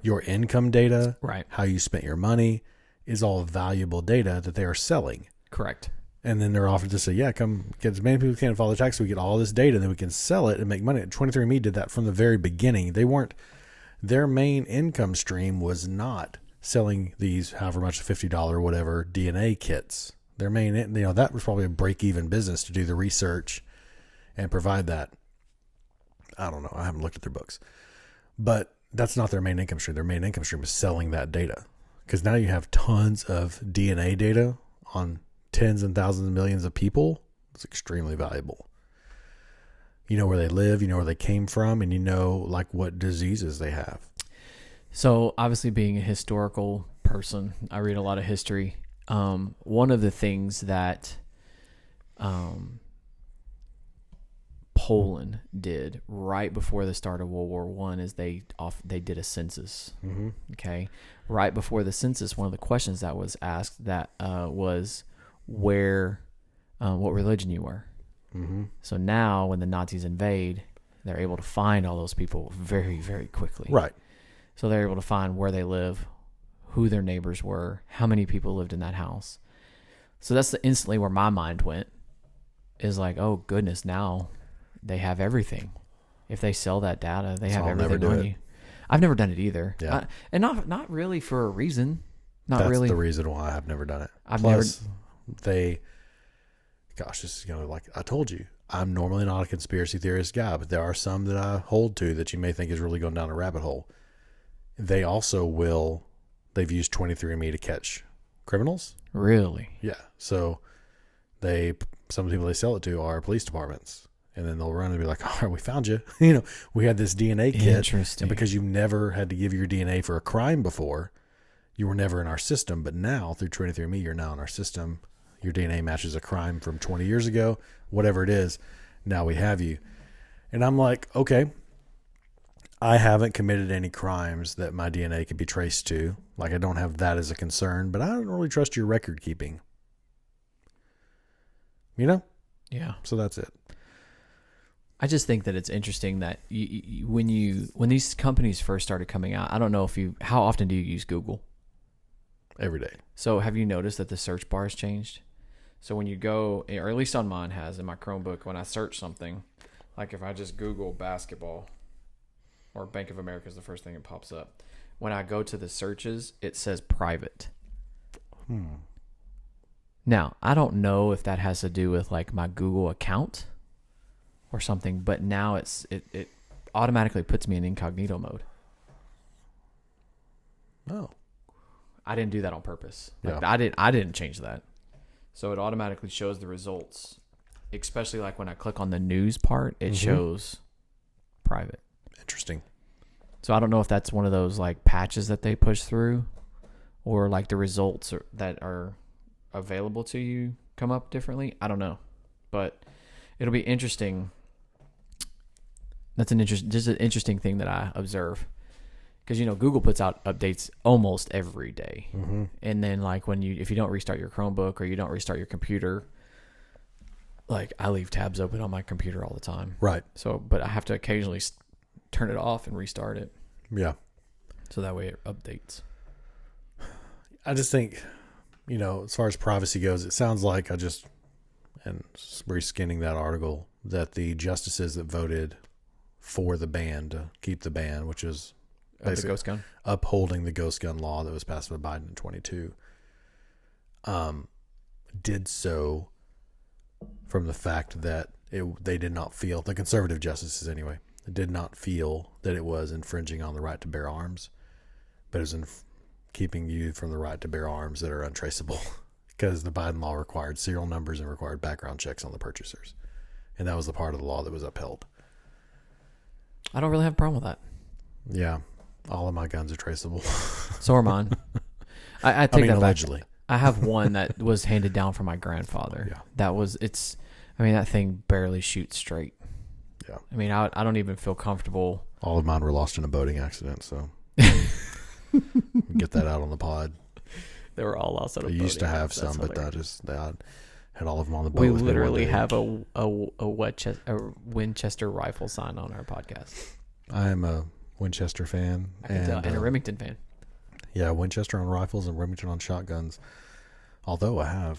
Speaker 1: your income data,
Speaker 2: right,
Speaker 1: how you spent your money is all valuable data that they are selling.
Speaker 2: Correct.
Speaker 1: And then they're offered to say, yeah, come get as many people as can and file their tax so we get all this data and then we can sell it and make money. 23andMe did that from the very beginning. Their main income stream was not selling these however much, $50 or whatever DNA kits. Their main, that was probably a break-even business to do the research and provide that. I don't know. I haven't looked at their books. But that's not their main income stream. Their main income stream is selling that data. Because now you have tons of DNA data on tens and thousands and millions of people. It's extremely valuable. You know where they live, you know where they came from, and you know like what diseases they have.
Speaker 2: So obviously being a historical person, I read a lot of history. One of the things that Poland did right before the start of World War I is they did a census.
Speaker 1: Mm-hmm.
Speaker 2: Okay, right before the census, one of the questions that was asked that was what religion you were.
Speaker 1: Mm-hmm.
Speaker 2: So now when the Nazis invade, they're able to find all those people very, very quickly.
Speaker 1: Right.
Speaker 2: So they're able to find where they live, who their neighbors were, how many people lived in that house. So that's instantly where my mind went, is like, oh goodness, now they have everything. If they sell that data, they have everything on you. I've never done it either.
Speaker 1: Yeah.
Speaker 2: And not really for a reason.
Speaker 1: That's
Speaker 2: really
Speaker 1: the reason why I've never done it. This is like I told you, I'm normally not a conspiracy theorist guy, but there are some that I hold to that you may think is really going down a rabbit hole. They also they've used 23andMe to catch criminals.
Speaker 2: Really?
Speaker 1: Yeah. So some of the people they sell it to are police departments. And then they'll run and be like, all right, we found you. We had this DNA kit.
Speaker 2: Interesting.
Speaker 1: And because you've never had to give your DNA for a crime before, you were never in our system. But now, through 23andMe, you're now in our system. Your DNA matches a crime from 20 years ago, whatever it is. Now we have you. And I'm like, okay, I haven't committed any crimes that my DNA could be traced to. Like, I don't have that as a concern, but I don't really trust your record keeping.
Speaker 2: Yeah.
Speaker 1: So that's it.
Speaker 2: I just think that it's interesting that when these companies first started coming out, I don't know how often do you use Google?
Speaker 1: Every day.
Speaker 2: So have you noticed that the search bar has changed? So when you go, or at least on mine has, in my Chromebook, when I search something, like if I just Google basketball or Bank of America is the first thing that pops up. When I go to the searches, it says private. Now, I don't know if that has to do with like my Google account or something, but now it automatically puts me in incognito mode.
Speaker 1: Oh.
Speaker 2: I didn't do that on purpose.
Speaker 1: Yeah.
Speaker 2: I didn't change that. So it automatically shows the results, especially like when I click on the news part, it shows private.
Speaker 1: Interesting.
Speaker 2: So I don't know if that's one of those like patches that they push through, or like the results that are available to you come up differently. I don't know, but it'll be interesting. That's just an interesting thing that I observe, because Google puts out updates almost every day, and then like if you don't restart your Chromebook or you don't restart your computer, like I leave tabs open on my computer all the time.
Speaker 1: Right.
Speaker 2: So, but I have to occasionally turn it off and restart it.
Speaker 1: Yeah.
Speaker 2: So that way it updates.
Speaker 1: I just think, as far as privacy goes, it sounds like and reskinning that article, that the justices that voted for the ban, to keep the ban, which is
Speaker 2: The ghost gun.
Speaker 1: upholding the ghost gun law that was passed by Biden in 22, did so from the fact that they did not feel, the conservative justices anyway, did not feel that it was infringing on the right to bear arms, but it was keeping you from the right to bear arms that are untraceable, because the Biden law required serial numbers and required background checks on the purchasers. And that was the part of the law that was upheld.
Speaker 2: I don't really have a problem with that.
Speaker 1: Yeah. All of my guns are traceable.
Speaker 2: So are mine. I take that
Speaker 1: allegedly.
Speaker 2: back. I have one that was handed down from my grandfather.
Speaker 1: Yeah.
Speaker 2: That thing barely shoots straight.
Speaker 1: Yeah.
Speaker 2: I don't even feel comfortable.
Speaker 1: All of mine were lost in a boating accident, so get that out on the pod.
Speaker 2: They were all lost.
Speaker 1: I used to have some, but I had all of them on the boat.
Speaker 2: We
Speaker 1: with me
Speaker 2: literally
Speaker 1: one day.
Speaker 2: have a Winchester rifle sign on our podcast.
Speaker 1: I am a Winchester fan
Speaker 2: And a Remington fan.
Speaker 1: Yeah, Winchester on rifles and Remington on shotguns. Although I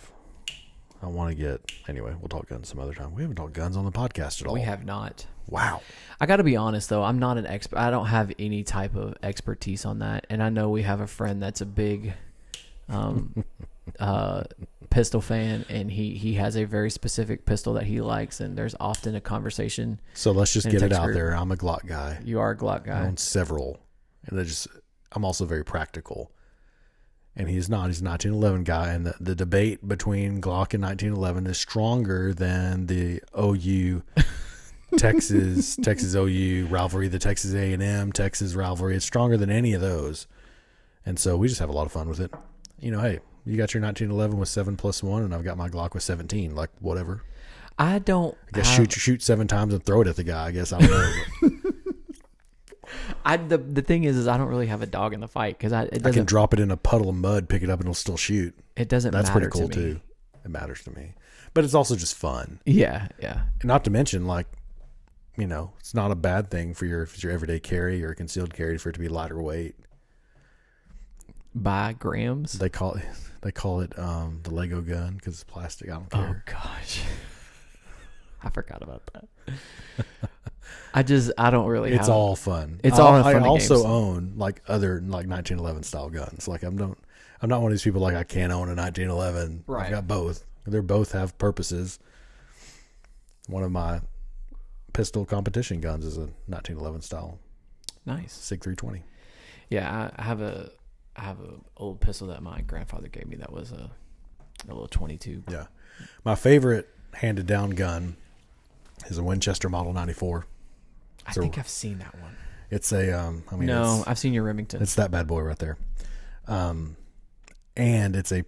Speaker 1: want to get... Anyway, we'll talk guns some other time. We haven't talked guns on the podcast at all.
Speaker 2: We have not.
Speaker 1: Wow.
Speaker 2: I got to be honest, though. I'm not an expert. I don't have any type of expertise on that. And I know we have a friend that's a big pistol fan, and he has a very specific pistol that he likes, and there's often a conversation.
Speaker 1: So let's just get it out
Speaker 2: group.
Speaker 1: there. I'm a Glock guy.
Speaker 2: You are a Glock guy.
Speaker 1: I own several. And I'm also very practical. And he's not. He's a 1911 guy. And the debate between Glock and 1911 is stronger than the OU Texas OU rivalry, the Texas A&M Texas rivalry. It's stronger than any of those. And so we just have a lot of fun with it. Hey, you got your 1911 with 7+1, and I've got my Glock with 17. Like, whatever.
Speaker 2: I
Speaker 1: guess shoot 7 times and throw it at the guy. I guess I don't know.
Speaker 2: The thing is I don't really have a dog in the fight, because I
Speaker 1: can drop it in a puddle of mud, pick it up, and it'll still shoot.
Speaker 2: It doesn't
Speaker 1: That's
Speaker 2: matter
Speaker 1: pretty cool
Speaker 2: to me.
Speaker 1: too. It matters to me, but it's also just fun.
Speaker 2: Yeah.
Speaker 1: And not to mention, like, it's not a bad thing if it's your everyday carry or concealed carry for it to be lighter weight.
Speaker 2: By grams.
Speaker 1: They call it the Lego gun because it's plastic. I don't care.
Speaker 2: Oh gosh, I forgot about that. I don't really.
Speaker 1: It's all fun.
Speaker 2: It's all fun.
Speaker 1: I also
Speaker 2: games.
Speaker 1: own like other 1911 style guns. Like I'm not one of these people like I can't own a 1911.
Speaker 2: Right.
Speaker 1: I've got both. They both have purposes. One of my pistol competition guns is a 1911 style.
Speaker 2: Nice
Speaker 1: SIG 320.
Speaker 2: Yeah, I have a old pistol that my grandfather gave me that was a little 22.
Speaker 1: Yeah. My favorite handed down gun is a Winchester Model 94.
Speaker 2: I think I've seen that one.
Speaker 1: It's a
Speaker 2: I've seen your Remington.
Speaker 1: It's that bad boy right there. And it's a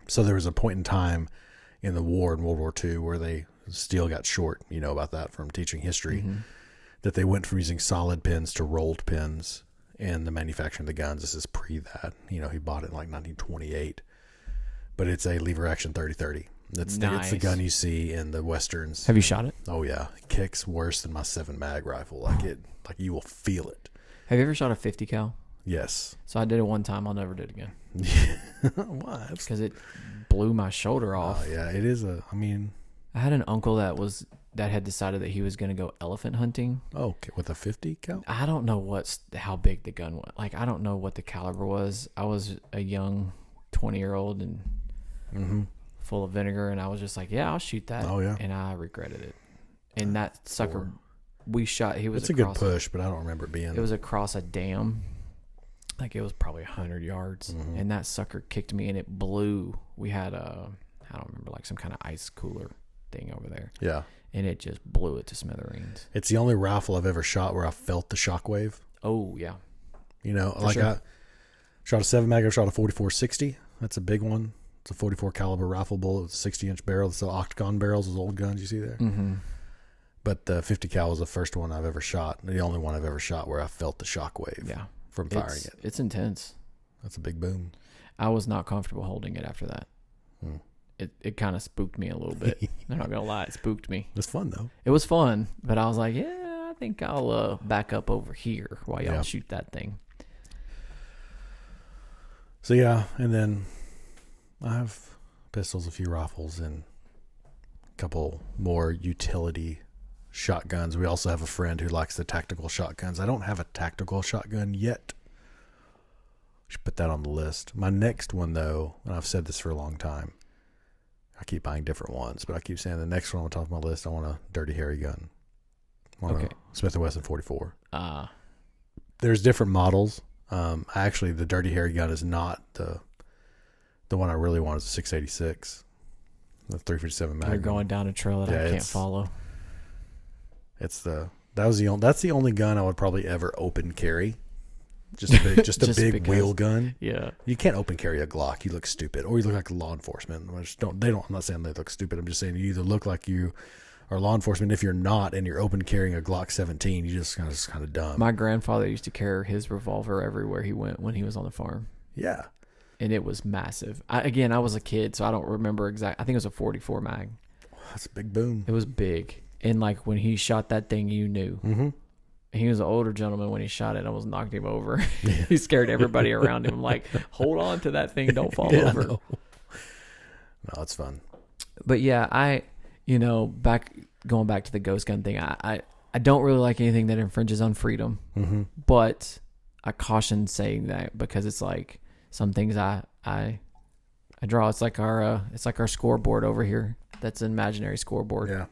Speaker 1: so there was a point in time in the war, in World War II, where steel got short. You know about that from teaching history, that they went from using solid pins to rolled pins in the manufacturing of the guns. This is pre that. He bought it in like 1928. But it's a lever action 30-30. It's the gun you see in the westerns.
Speaker 2: Have you shot it?
Speaker 1: Oh yeah, it kicks worse than my 7 mag rifle. Like you will feel it.
Speaker 2: Have you ever shot a 50 cal?
Speaker 1: Yes.
Speaker 2: So I did it one time. I'll never do it again.
Speaker 1: Why?
Speaker 2: Because it blew my shoulder off.
Speaker 1: Yeah, it is
Speaker 2: I had an uncle that had decided that he was going to go elephant hunting.
Speaker 1: Oh, okay. With a 50 cal?
Speaker 2: I don't know how big the gun was. Like, I don't know what the caliber was. I was a young 20-year-old and full of vinegar, and I was just like, yeah, I'll shoot that.
Speaker 1: Oh, yeah.
Speaker 2: And I regretted it. And that sucker, we shot,
Speaker 1: it's a good push, but I don't remember it being.
Speaker 2: It was across a dam. Like, it was probably 100 yards. And that sucker kicked me, and it blew. We had I don't remember, like some kind of ice cooler thing over there.
Speaker 1: Yeah.
Speaker 2: And it just blew it to smithereens.
Speaker 1: It's the only rifle I've ever shot where I felt the shockwave.
Speaker 2: Oh, yeah.
Speaker 1: I shot a 7 mag. I shot a 44-60. That's a big one. It's a 44 caliber rifle bullet with a 60-inch barrel. It's the octagon barrels, those old guns you see there.
Speaker 2: Mm-hmm.
Speaker 1: But the 50 cal was the first one I've ever shot. The only one I've ever shot where I felt the shock wave from firing it.
Speaker 2: It's intense.
Speaker 1: That's a big boom.
Speaker 2: I was not comfortable holding it after that. It kind of spooked me a little bit. I'm not gonna lie, it spooked me.
Speaker 1: It's fun though.
Speaker 2: It was fun, but I was like, yeah, I think I'll back up over here while y'all shoot that thing.
Speaker 1: So yeah, and then I have pistols, a few rifles, and a couple more utility shotguns. We also have a friend who likes the tactical shotguns. I don't have a tactical shotgun yet. Should put that on the list. My next one, though, and I've said this for a long time, I keep buying different ones, but I keep saying the next one on top of my list, I want a Dirty Harry gun. I want a Smith & Wesson 44. There's different models. Actually, the Dirty Harry gun is not the one I really want. Is the 686, the 357 Magnum.
Speaker 2: You're going down a trail that I can't follow.
Speaker 1: That's the only gun I would probably ever open carry. Just a big wheel gun.
Speaker 2: Yeah.
Speaker 1: You can't open carry a Glock. You look stupid, or you look like law enforcement. I'm not saying they look stupid. I'm just saying you either look like you are law enforcement. If you're not, and you're open carrying a Glock 17, you just kind of dumb.
Speaker 2: My grandfather used to carry his revolver everywhere he went when he was on the farm.
Speaker 1: Yeah.
Speaker 2: And it was massive. I was a kid, so I don't remember exact. I think it was a 44 mag.
Speaker 1: That's a big boom.
Speaker 2: It was big, and like when he shot that thing, you knew.
Speaker 1: Mm-hmm.
Speaker 2: He was an older gentleman when he shot it. I almost knocked him over. He scared everybody around him. Like, hold on to that thing, don't fall over.
Speaker 1: No, it's fun.
Speaker 2: But yeah, going back to the ghost gun thing, I don't really like anything that infringes on freedom.
Speaker 1: Mm-hmm.
Speaker 2: But I caution saying that because it's like some things I draw. It's like our scoreboard over here. That's an imaginary scoreboard.
Speaker 1: Yeah.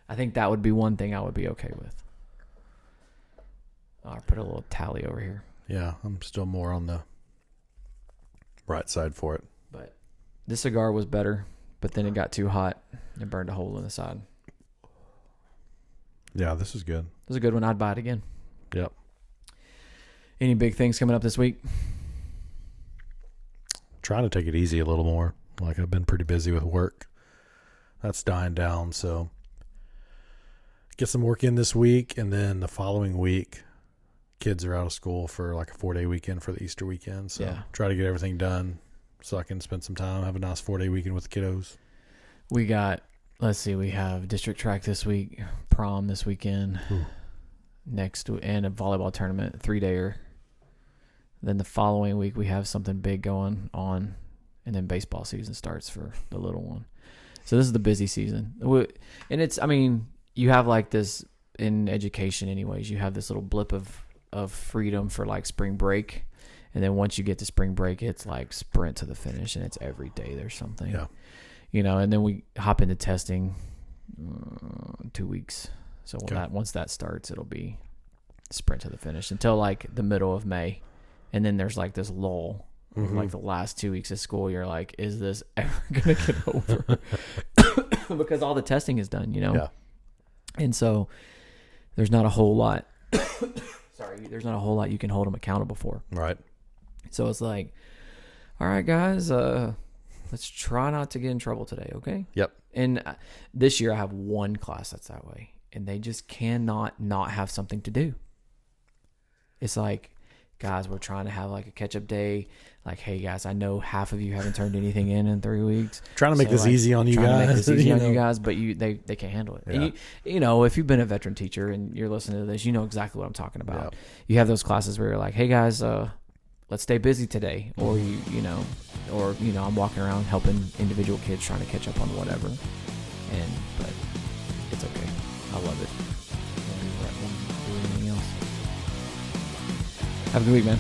Speaker 2: I think that would be one thing I would be okay with. I'll put a little tally over here.
Speaker 1: Yeah, I'm still more on the right side for it.
Speaker 2: But this cigar was better, but then it got too hot and burned a hole in the side.
Speaker 1: Yeah, this is good.
Speaker 2: This is a good one. I'd buy it again.
Speaker 1: Yep.
Speaker 2: Any big things coming up this week?
Speaker 1: Trying to take it easy a little more. Like, I've been pretty busy with work. That's dying down, so get some work in this week, and then the following week kids are out of school for like a 4-day weekend for the Easter weekend. So try to get everything done so I can spend some time, have a nice 4-day weekend with the kiddos.
Speaker 2: We have district track this week, prom this weekend, and a volleyball tournament, 3-dayer. Then the following week we have something big going on, and then baseball season starts for the little one. So this is the busy season. And you have like this in education anyways, you have this little blip of freedom for like spring break. And then once you get to spring break, it's like sprint to the finish, and it's every day there's something.
Speaker 1: Yeah.
Speaker 2: And then we hop into testing 2 weeks. So once that starts, it'll be sprint to the finish until like the middle of May. And then there's like this lull. Mm-hmm. Like the last 2 weeks of school, you're like, is this ever going to get over? Because all the testing is done,
Speaker 1: Yeah.
Speaker 2: And so there's not a whole lot. There's not a whole lot you can hold them accountable for.
Speaker 1: Right.
Speaker 2: So it's like, all right, guys, let's try not to get in trouble today, okay?
Speaker 1: Yep.
Speaker 2: And this year I have one class that's that way, and they just cannot not have something to do. It's like, guys, we're trying to have like a catch-up day. Like, hey, guys, I know half of you haven't turned anything in 3 weeks.
Speaker 1: Trying to make this easy on you guys.
Speaker 2: Trying to make this easy on you guys, but they can't handle it.
Speaker 1: Yeah.
Speaker 2: And if you've been a veteran teacher and you're listening to this, you know exactly what I'm talking about.
Speaker 1: Yep.
Speaker 2: You have those classes where you're like, hey, guys, let's stay busy today. Or, I'm walking around helping individual kids trying to catch up on whatever. But it's okay. I love it. Won't do anything else. Have a good week, man.